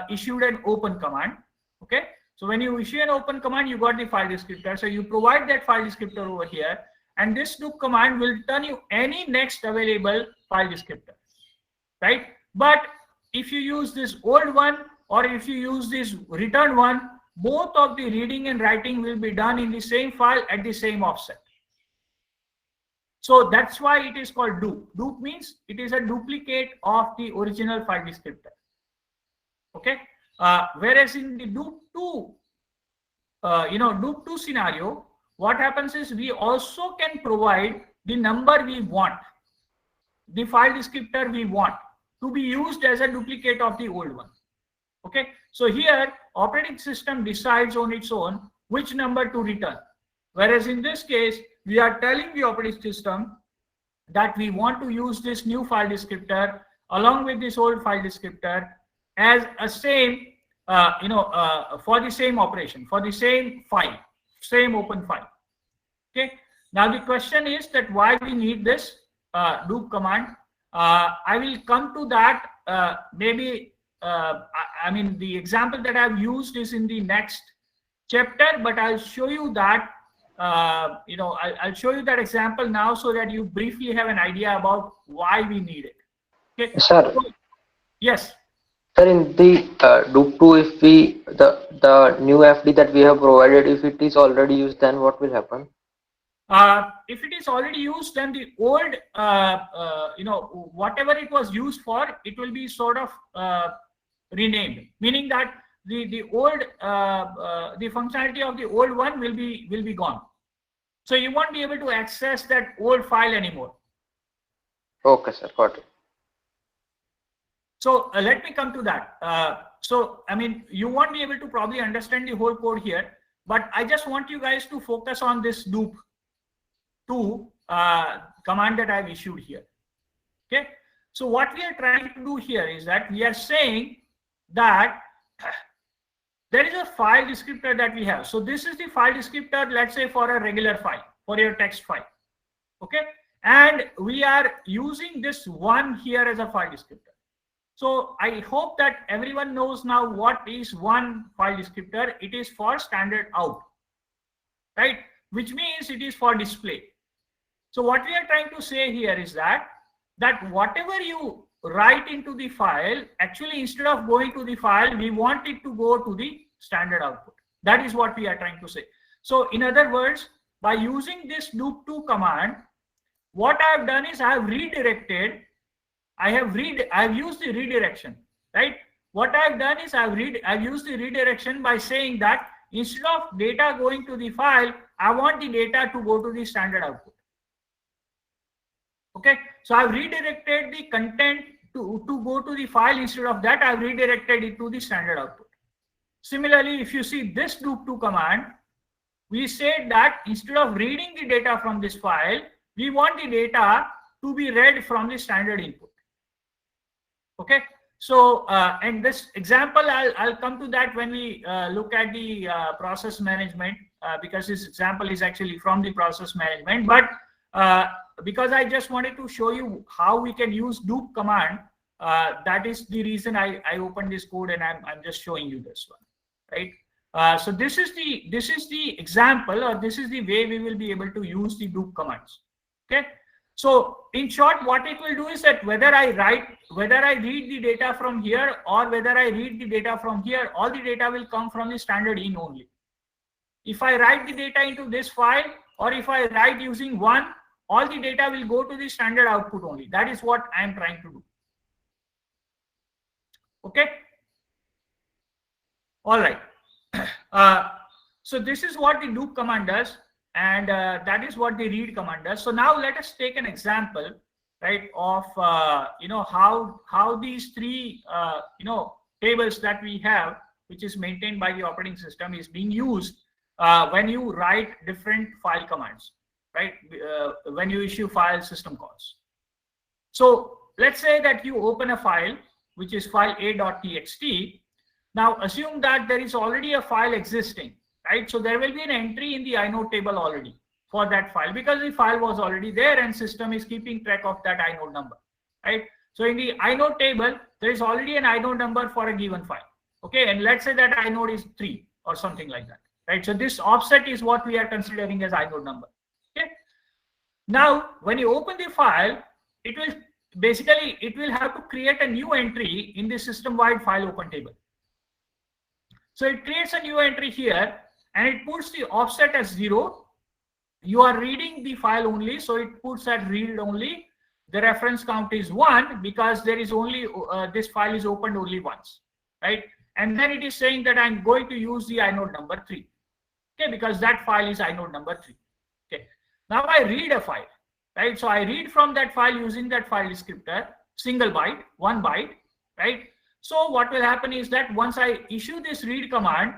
issued an open command. Okay. So when you issue an open command, you got the file descriptor. So you provide that file descriptor over here, and this dupe command will return you any next available file descriptor. Right, but if you use this old one or if you use this return one, both of the reading and writing will be done in the same file at the same offset. So that's why it is called dupe. Dupe means it is a duplicate of the original file descriptor. Okay, whereas in the dupe 2 loop 2 scenario, what happens is we also can provide the number we want, the file descriptor we want to be used as a duplicate of the old one. Okay, so here operating system decides on its own which number to return, whereas in this case we are telling the operating system that we want to use this new file descriptor along with this old file descriptor as a same for the same operation, for the same file, same open file. Okay, now the question is that why we need this loop command. I will come to that maybe. I mean, the example that I've used is in the next chapter, but I'll show you that I'll show you that example now so that you briefly have an idea about why we need it. Okay, Sir, so, yes. sir, in the loop 2, if we the new FD that we have provided, if it is already used, then what will happen? If it is already used, then the old, whatever it was used for, it will be sort of renamed, meaning that the old the functionality of the old one will be gone. So you won't be able to access that old file anymore. Okay, sir, got it. So let me come to that. So I mean, you won't be able to probably understand the whole code here, but I just want you guys to focus on this loop 2 command that I've issued here. Okay, so what we are trying to do here is that we are saying that there is a file descriptor that we have. So this is the file descriptor, let's say for a regular file, for your text file. Okay, and we are using this one here as a file descriptor. So I hope that everyone knows now what is one file descriptor. It is for standard out, right? Which means it is for display. So what we are trying to say here is that whatever you write into the file, actually instead of going to the file, we want it to go to the standard output. That is what we are trying to say. So in other words, by using this loop 2 command, what I have done is I have redirected. I have used the redirection, right? What I have done is I've used the redirection by saying that instead of data going to the file, I want the data to go to the standard output. Okay, so I've redirected the content to go to the file. Instead of that, I've redirected it to the standard output. Similarly, if you see this loop 2 command, we said that instead of reading the data from this file, we want the data to be read from the standard input. Okay, so and this example, I'll come to that when we look at the process management, because this example is actually from the process management. But because I just wanted to show you how we can use loop command, that is the reason I opened this code and I'm just showing you this one, right? So this is the example, or this is the way we will be able to use the loop commands. Okay, so in short, what it will do is that whether I read the data from here or whether I read the data from here, all the data will come from the standard in only. If I write the data into this file, or if I write using one, all the data will go to the standard output only. That is what I am trying to do. Okay. All right. So this is what the loop command does, and that is what the read command does. So now let us take an example, right, of how these three tables that we have, which is maintained by the operating system, is being used when you write different file commands, right? When you issue file system calls. So let's say that you open a file which is file a.txt. Now assume that there is already a file existing, right? So there will be an entry in the inode table already for that file, because the file was already there and system is keeping track of that inode number, right? So in the inode table, there is already an inode number for a given file. Okay, and let's say that inode is 3 or something like that, right? So this offset is what we are considering as inode number. Okay. Now, when you open the file, it will have to create a new entry in the system-wide file open table. So it creates a new entry here and it puts the offset as 0. You are reading the file only, so it puts at read only. The reference count is 1 because there is only this file is opened only once, right? And then it is saying that I'm going to use the inode number 3. Okay, because that file is inode number 3. Okay, now I read a file, right? So I read from that file using that file descriptor, single byte, 1 byte, right? So what will happen is that once I issue this read command,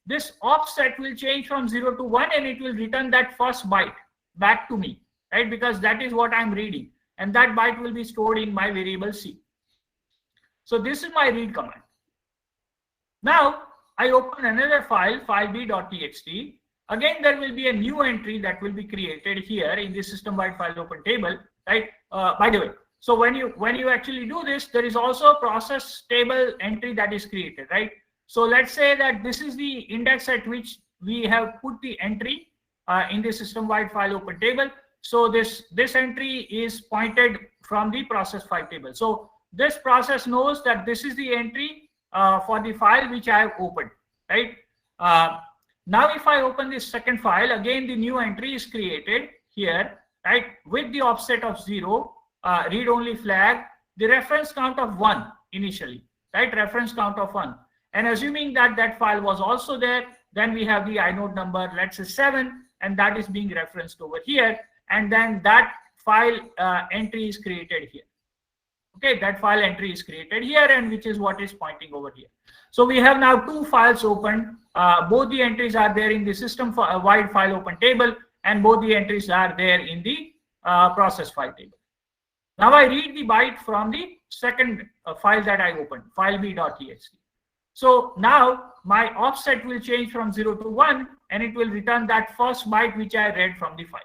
this offset will change from 0 to 1 and it will return that first byte back to me, right? Because that is what I'm reading, and that byte will be stored in my variable C. So this is my read command. Now I open another file, fileb.txt. Again, there will be a new entry that will be created here in the system-wide file open table, right? By the way, so when you actually do this, there is also a process table entry that is created, right? So let's say that this is the index at which we have put the entry in the system-wide file open table. So this entry is pointed from the process file table. So this process knows that this is the entry for the file which I have opened, right? Now if I open this second file, again the new entry is created here, right, with the offset of 0, read only flag, the reference count of 1 initially, right, reference count of 1, and assuming that that file was also there, then we have the inode number, let's say 7, and that is being referenced over here, and then that file entry is created here. Okay, that file entry is created here, and which is what is pointing over here. So we have now two files open. Both the entries are there in the system wide file open table, and both the entries are there in the process file table. Now I read the byte from the second file that I opened, fileb.txt. So now my offset will change from 0 to 1, and it will return that first byte which I read from the file.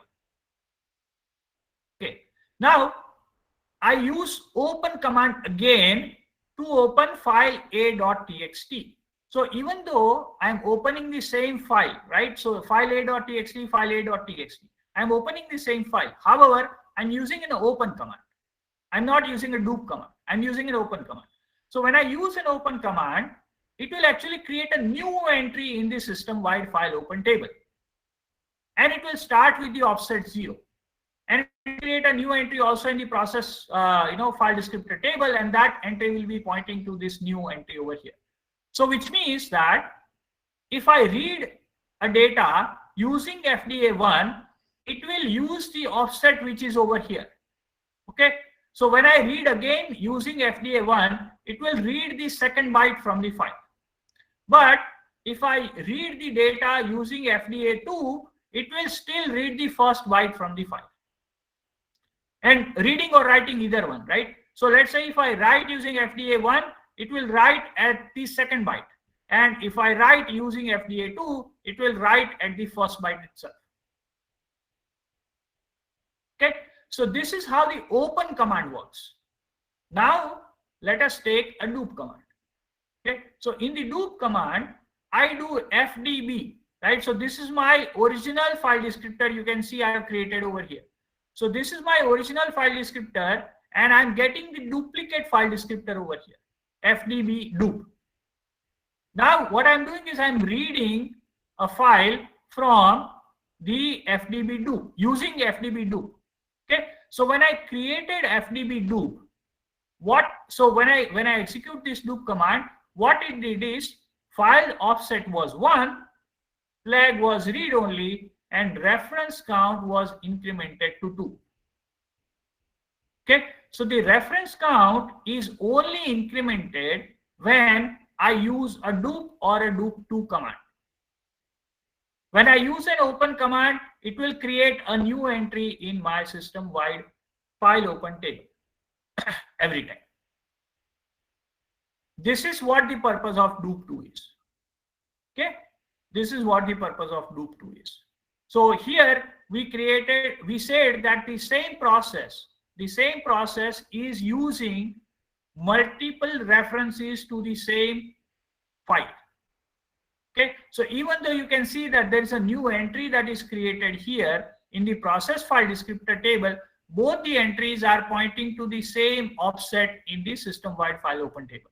Okay, now I use open command again to open file a.txt. So even though I'm opening the same file, right? So file a.txt, file a.txt, I'm opening the same file. However, I'm using an open command. I'm not using a dupe command. I'm using an open command. So when I use an open command, it will actually create a new entry in the system-wide file open table. And it will start with the offset 0. And create a new entry also in the process file descriptor table, and that entry will be pointing to this new entry over here. So which means that if I read a data using FDA1, it will use the offset which is over here. Okay, so when I read again using FDA1, it will read the second byte from the file. But if I read the data using FDA2, it will still read the first byte from the file. And reading or writing, either one, right? So let's say if I write using FDA1, it will write at the second byte. And if I write using FDA2, it will write at the first byte itself. Okay, so this is how the open command works. Now let us take a dupe command. Okay, so in the dupe command, I do fdb, right? So this is my original file descriptor. You can see I have created over here. So this is my original file descriptor, and I'm getting the duplicate file descriptor over here, fdb dupe. Now what I'm doing is I'm reading a file from the fdb dupe using fdb dupe. Okay, so when I created fdb dupe, when I execute this dupe command, what it did is file offset was 1, flag was read only, and reference count was incremented to 2. Okay, so the reference count is only incremented when I use a dupe or a dupe2 command. When I use an open command, it will create a new entry in my system-wide file open table every time. This is what the purpose of dupe2 is. Okay, this is what the purpose of dupe2 is. So here we said that the same process is using multiple references to the same file. Okay, so even though you can see that there is a new entry that is created here in the process file descriptor table, both the entries are pointing to the same offset in the system-wide file open table,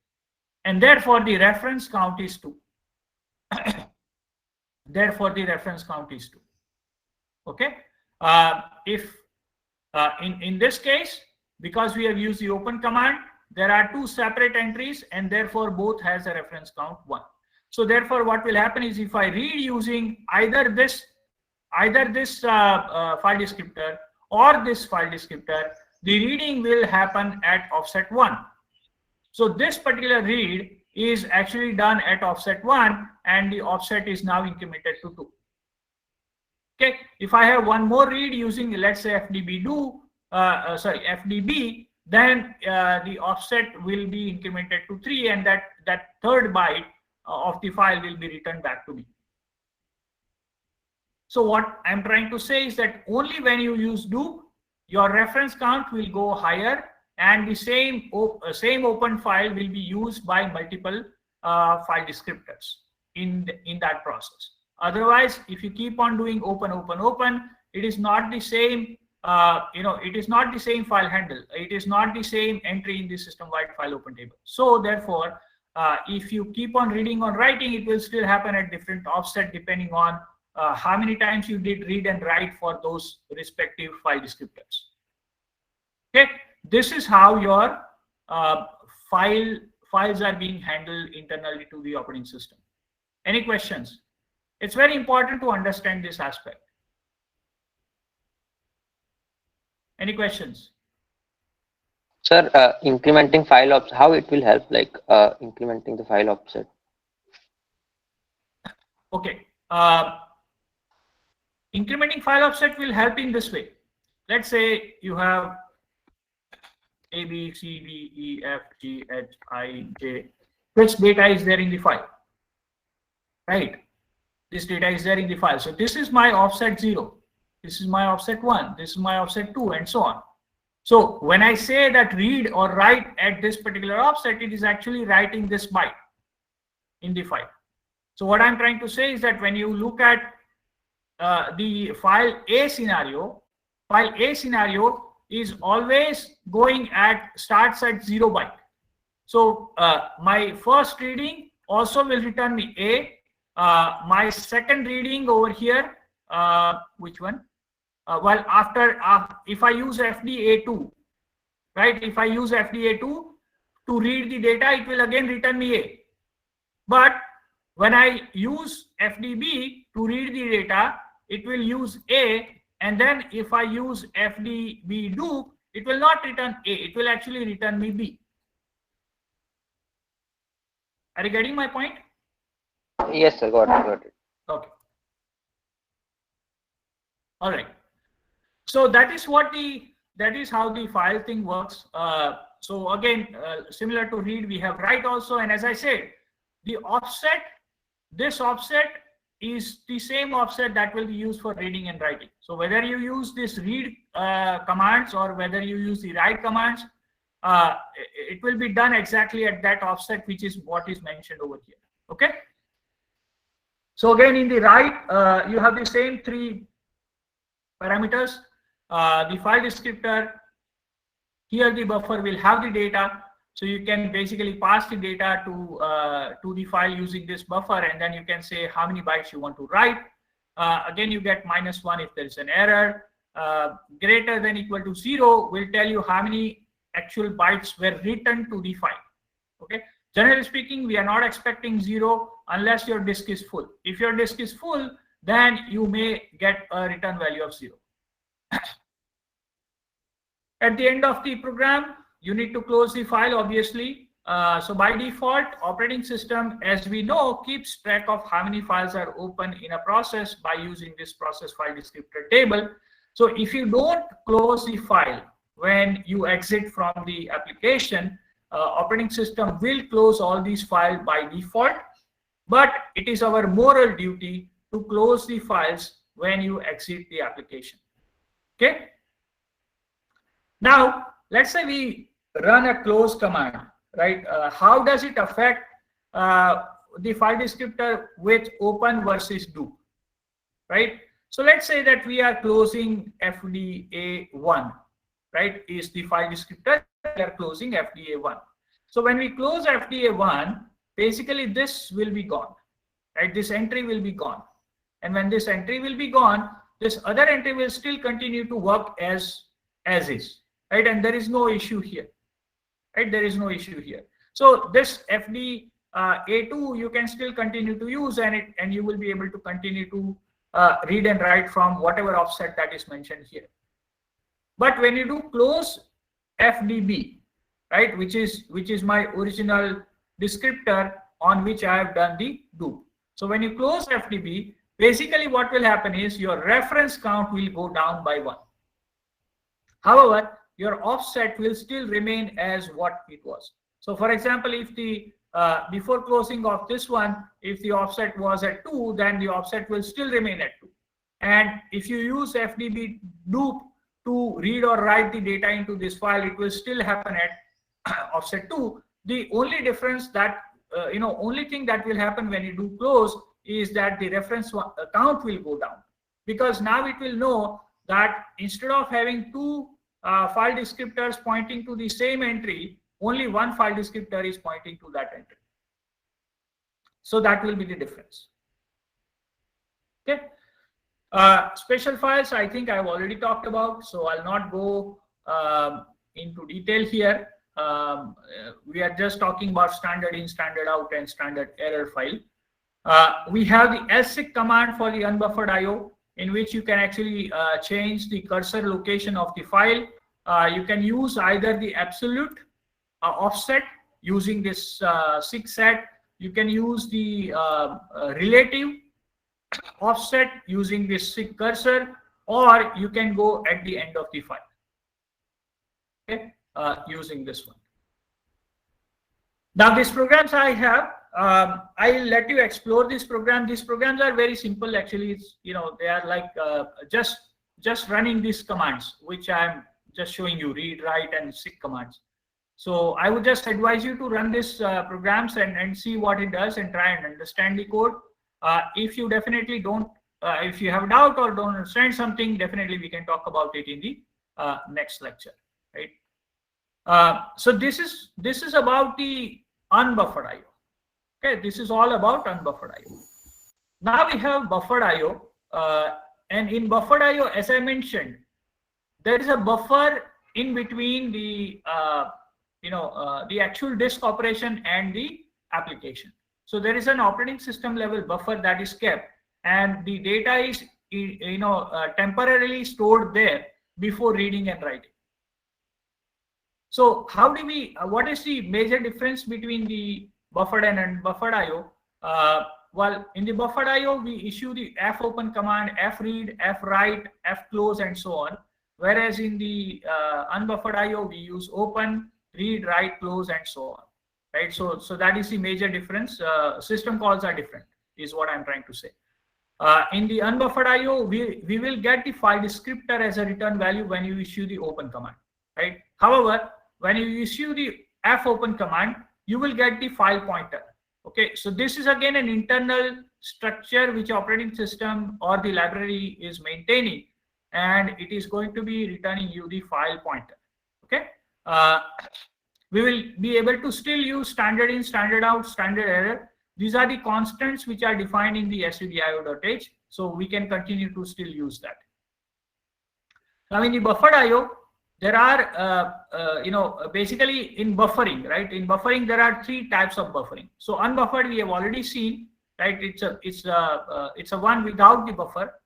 and therefore the reference count is 2. Therefore the reference count is 2. Okay, if in this case, because we have used the open command, there are two separate entries, and therefore both has a reference count 1. So therefore, what will happen is if I read using either this file descriptor or this file descriptor, the reading will happen at offset 1. So this particular read is actually done at offset 1 and the offset is now incremented to 2. Okay, if I have one more read using, let's say, FDB, then the offset will be incremented to 3 and that third byte of the file will be returned back to me. So what I'm trying to say is that only when you use do, your reference count will go higher and the same open file will be used by multiple file descriptors in that process. Otherwise, if you keep on doing open, it is not the same, it is not the same file handle. It is not the same entry in the system-wide file open table. So therefore, if you keep on reading or writing, it will still happen at different offset depending on how many times you did read and write for those respective file descriptors. Okay, this is how your files are being handled internally to the operating system. Any questions? It's very important to understand this aspect. Any questions? Sir, incrementing file offset, how it will help, like incrementing the file offset? Okay. Incrementing file offset will help in this way. Let's say you have A, B, C, D, E, F, G, H, I, J. Which data is there in the file? Right. This data is there in the file. So this is my offset 0. This is my offset 1. This is my offset 2 and so on. So when I say that read or write at this particular offset, it is actually writing this byte in the file. So what I'm trying to say is that when you look at the file A scenario is always going starts at 0 byte. So my first reading also will return me A. My second reading over here, which one? Well, if I use FDA2, right? If I use FDA2 to read the data, it will again return me A. But when I use FDB to read the data, it will use A, and then if I use FDB do, it will not return A, it will actually return me B. Are you getting my point? Yes, sir, got it. Okay. All right. So that is how the file thing works. So again, similar to read, we have write also, and as I said, the offset, this offset is the same offset that will be used for reading and writing. So whether you use this read commands or whether you use the write commands, it will be done exactly at that offset, which is what is mentioned over here. Okay. So again, in the write, you have the same 3 parameters. The file descriptor, here the buffer will have the data. So you can basically pass the data to the file using this buffer, and then you can say how many bytes you want to write. Again, you get -1 if there is an error. Greater than equal to 0 will tell you how many actual bytes were written to the file. Okay. Generally speaking, we are not expecting 0 unless your disk is full. If your disk is full, then you may get a return value of 0. At the end of the program, you need to close the file, obviously. So by default, operating system, as we know, keeps track of how many files are open in a process by using this process file descriptor table. So if you don't close the file when you exit from the application, operating system will close all these files by default, but it is our moral duty to close the files when you exit the application. Okay. Now, let's say we run a close command, right? How does it affect the file descriptor with open versus do, right? So let's say that we are closing FDA1, right? Is the file descriptor, we are closing FDA1. So when we close FDA1, basically this will be gone, right? This entry will be gone. And when this entry will be gone, this other entry will still continue to work as is, right? And there is no issue here, right? There is no issue here. So this FD A2 you can still continue to use, and you will be able to continue to read and write from whatever offset that is mentioned here. But when you do close FDB, right, which is my original descriptor on which I have done the dupe. So when you close FDB, basically what will happen is your reference count will go down by 1. However, your offset will still remain as what it was. So for example, if the before closing of this one, if the offset was at 2, then the offset will still remain at 2. And if you use FDB dupe to read or write the data into this file, it will still happen at offset 2. The only difference that only thing that will happen when you do close is that the reference count will go down, because now it will know that instead of having two file descriptors pointing to the same entry, only one file descriptor is pointing to that entry. So that will be the difference. Okay. Special files, I think I've already talked about, so I'll not go into detail here. We are just talking about standard in, standard out, and standard error file. We have the lseek command for the unbuffered IO, in which you can actually change the cursor location of the file. You can use either the absolute offset using this seek set. You can use the relative offset using this seek cursor, or you can go at the end of the file, okay, using this one. Now these programs I have, I'll let you explore this program. These programs are very simple actually. It's, they are like just running these commands, which I'm just showing you: read, write, and seek commands. So I would just advise you to run these programs and see what it does and try and understand the code. If you definitely don't, if you have a doubt or don't understand something, definitely we can talk about it in the next lecture, right? So this is about the unbuffered IO. Okay, this is all about unbuffered IO. Now we have buffered IO, and in buffered IO, as I mentioned, there is a buffer in between the the actual disk operation and the application. So there is an operating system level buffer that is kept, and the data is temporarily stored there before reading and writing. So how do we? What is the major difference between the buffered and unbuffered IO? Well, in the buffered IO, we issue the fopen command, fread, fwrite, fclose, and so on. Whereas in the unbuffered IO, we use open, read, write, close, and so on. Right. So that is the major difference. System calls are different, is what I'm trying to say. In the unbuffered IO, we will get the file descriptor as a return value when you issue the open command. Right. However, when you issue the fopen command, you will get the file pointer. Okay, so this is again an internal structure which operating system or the library is maintaining, and it is going to be returning you the file pointer. Okay, we will be able to still use standard in, standard out, standard error. These are the constants which are defined in the stdio.h, so we can continue to still use that. Now in the buffered IO, there are basically in buffering, right? In buffering there are three types of buffering. So unbuffered we have already seen, right? It's a one without the buffer.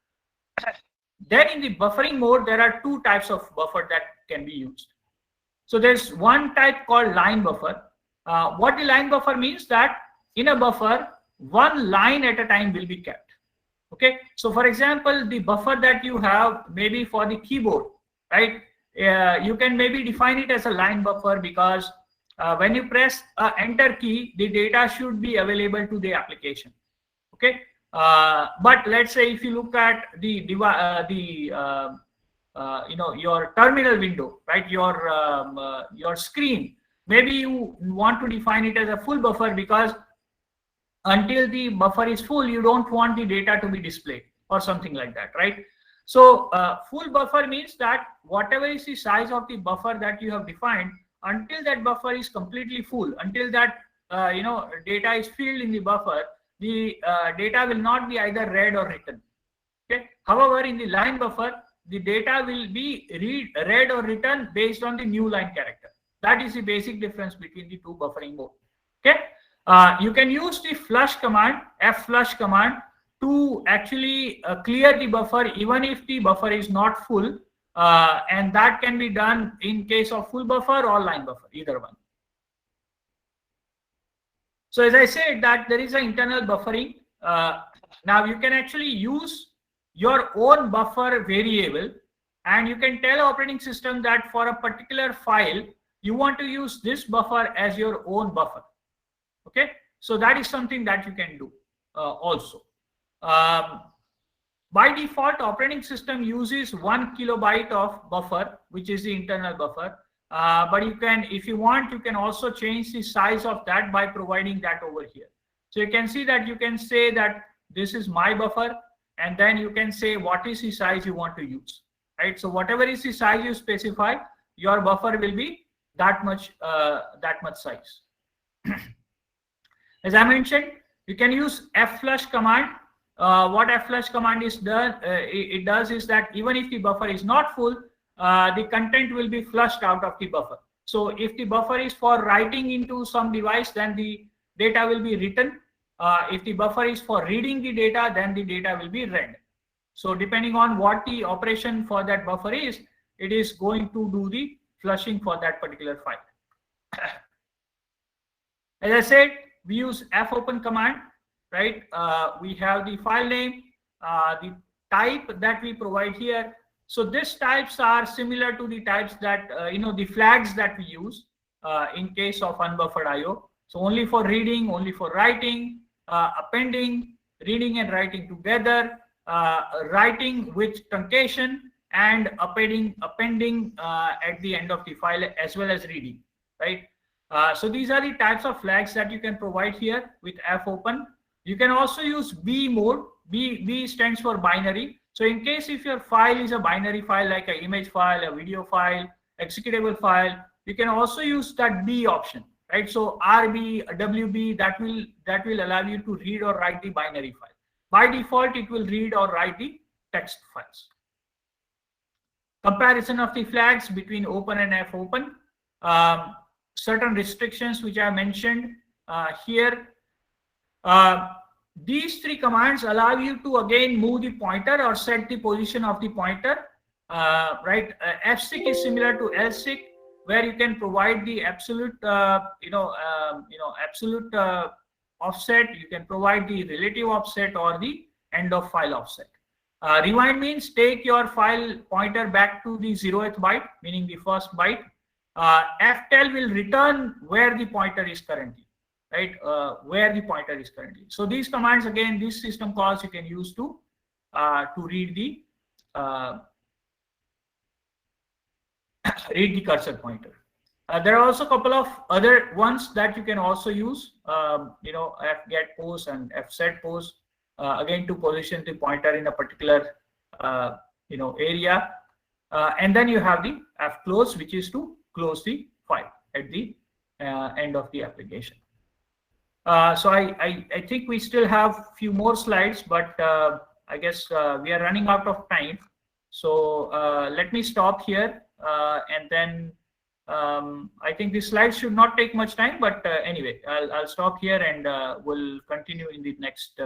Then in the buffering mode there are two types of buffer that can be used. So there's one type called line buffer. What the line buffer means, that in a buffer one line at a time will be kept. Okay, so for example, the buffer that you have maybe for the keyboard, right? You can maybe define it as a line buffer, because when you press enter key, the data should be available to the application. Okay, but let's say if you look at your terminal window, right? Your screen, maybe you want to define it as a full buffer, because until the buffer is full, you don't want the data to be displayed or something like that, right? So full buffer means that whatever is the size of the buffer that you have defined, until that buffer is completely full, until that data is filled in the buffer, the data will not be either read or written. Okay. However, in the line buffer, the data will be read or written based on the new line character. That is the basic difference between the two buffering modes. Okay. You can use the flush command, flush command, to actually clear the buffer even if the buffer is not full, and that can be done in case of full buffer or line buffer, either one. So as I said that there is an internal buffering. Now you can actually use your own buffer variable, and you can tell operating system that for a particular file you want to use this buffer as your own buffer. Okay, so that is something that you can do also. um, by default, operating system uses 1 kilobyte of buffer, which is the internal buffer. But you can, if you want, you can also change the size of that by providing that over here. So you can see that you can say that this is my buffer, and then you can say what is the size you want to use, right? So whatever is the size you specify, your buffer will be that much size. As I mentioned, you can use flush command. What flush command is done, it does is that even if the buffer is not full, the content will be flushed out of the buffer. So if the buffer is for writing into some device, then the data will be written. If the buffer is for reading the data, then the data will be read. So depending on what the operation for that buffer is, it is going to do the flushing for that particular file. As I said, we use fopen command, right? We have the file name, the type that we provide here. So these types are similar to the types that, the flags that we use in case of unbuffered IO. So only for reading, only for writing, appending, reading and writing together, writing with truncation, and appending at the end of the file, as well as reading, right? So these are the types of flags that you can provide here with fopen. You can also use B mode. B stands for binary. So in case if your file is a binary file, like an image file, a video file, executable file, you can also use that B option, right? So RB, WB, that will allow you to read or write the binary file. By default, it will read or write the text files. Comparison of the flags between open and fopen. Certain restrictions which I mentioned here. These three commands allow you to again move the pointer or set the position of the pointer. Right? fseek is similar to lseek, where you can provide the absolute, absolute offset. You can provide the relative offset or the end of file offset. Rewind means take your file pointer back to the 0th byte, meaning the first byte. ftel will return where the pointer is currently, right? Where the pointer is currently. So these commands, again, these system calls you can use to read the read the cursor pointer. There are also a couple of other ones that you can also use. Fget pose and fset pose, again, to position the pointer in a particular area. And then you have the fclose, which is to close the file at the end of the application. So I think we still have a few more slides, but I guess we are running out of time. So let me stop here, and then I think the slides should not take much time, but anyway, I'll stop here, and we'll continue in the next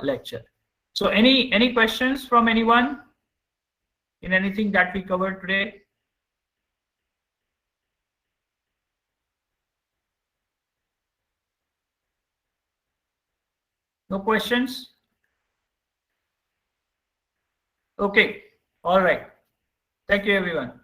lecture. So any questions from anyone in anything that we covered today? No questions? Okay. All right. Thank you, everyone.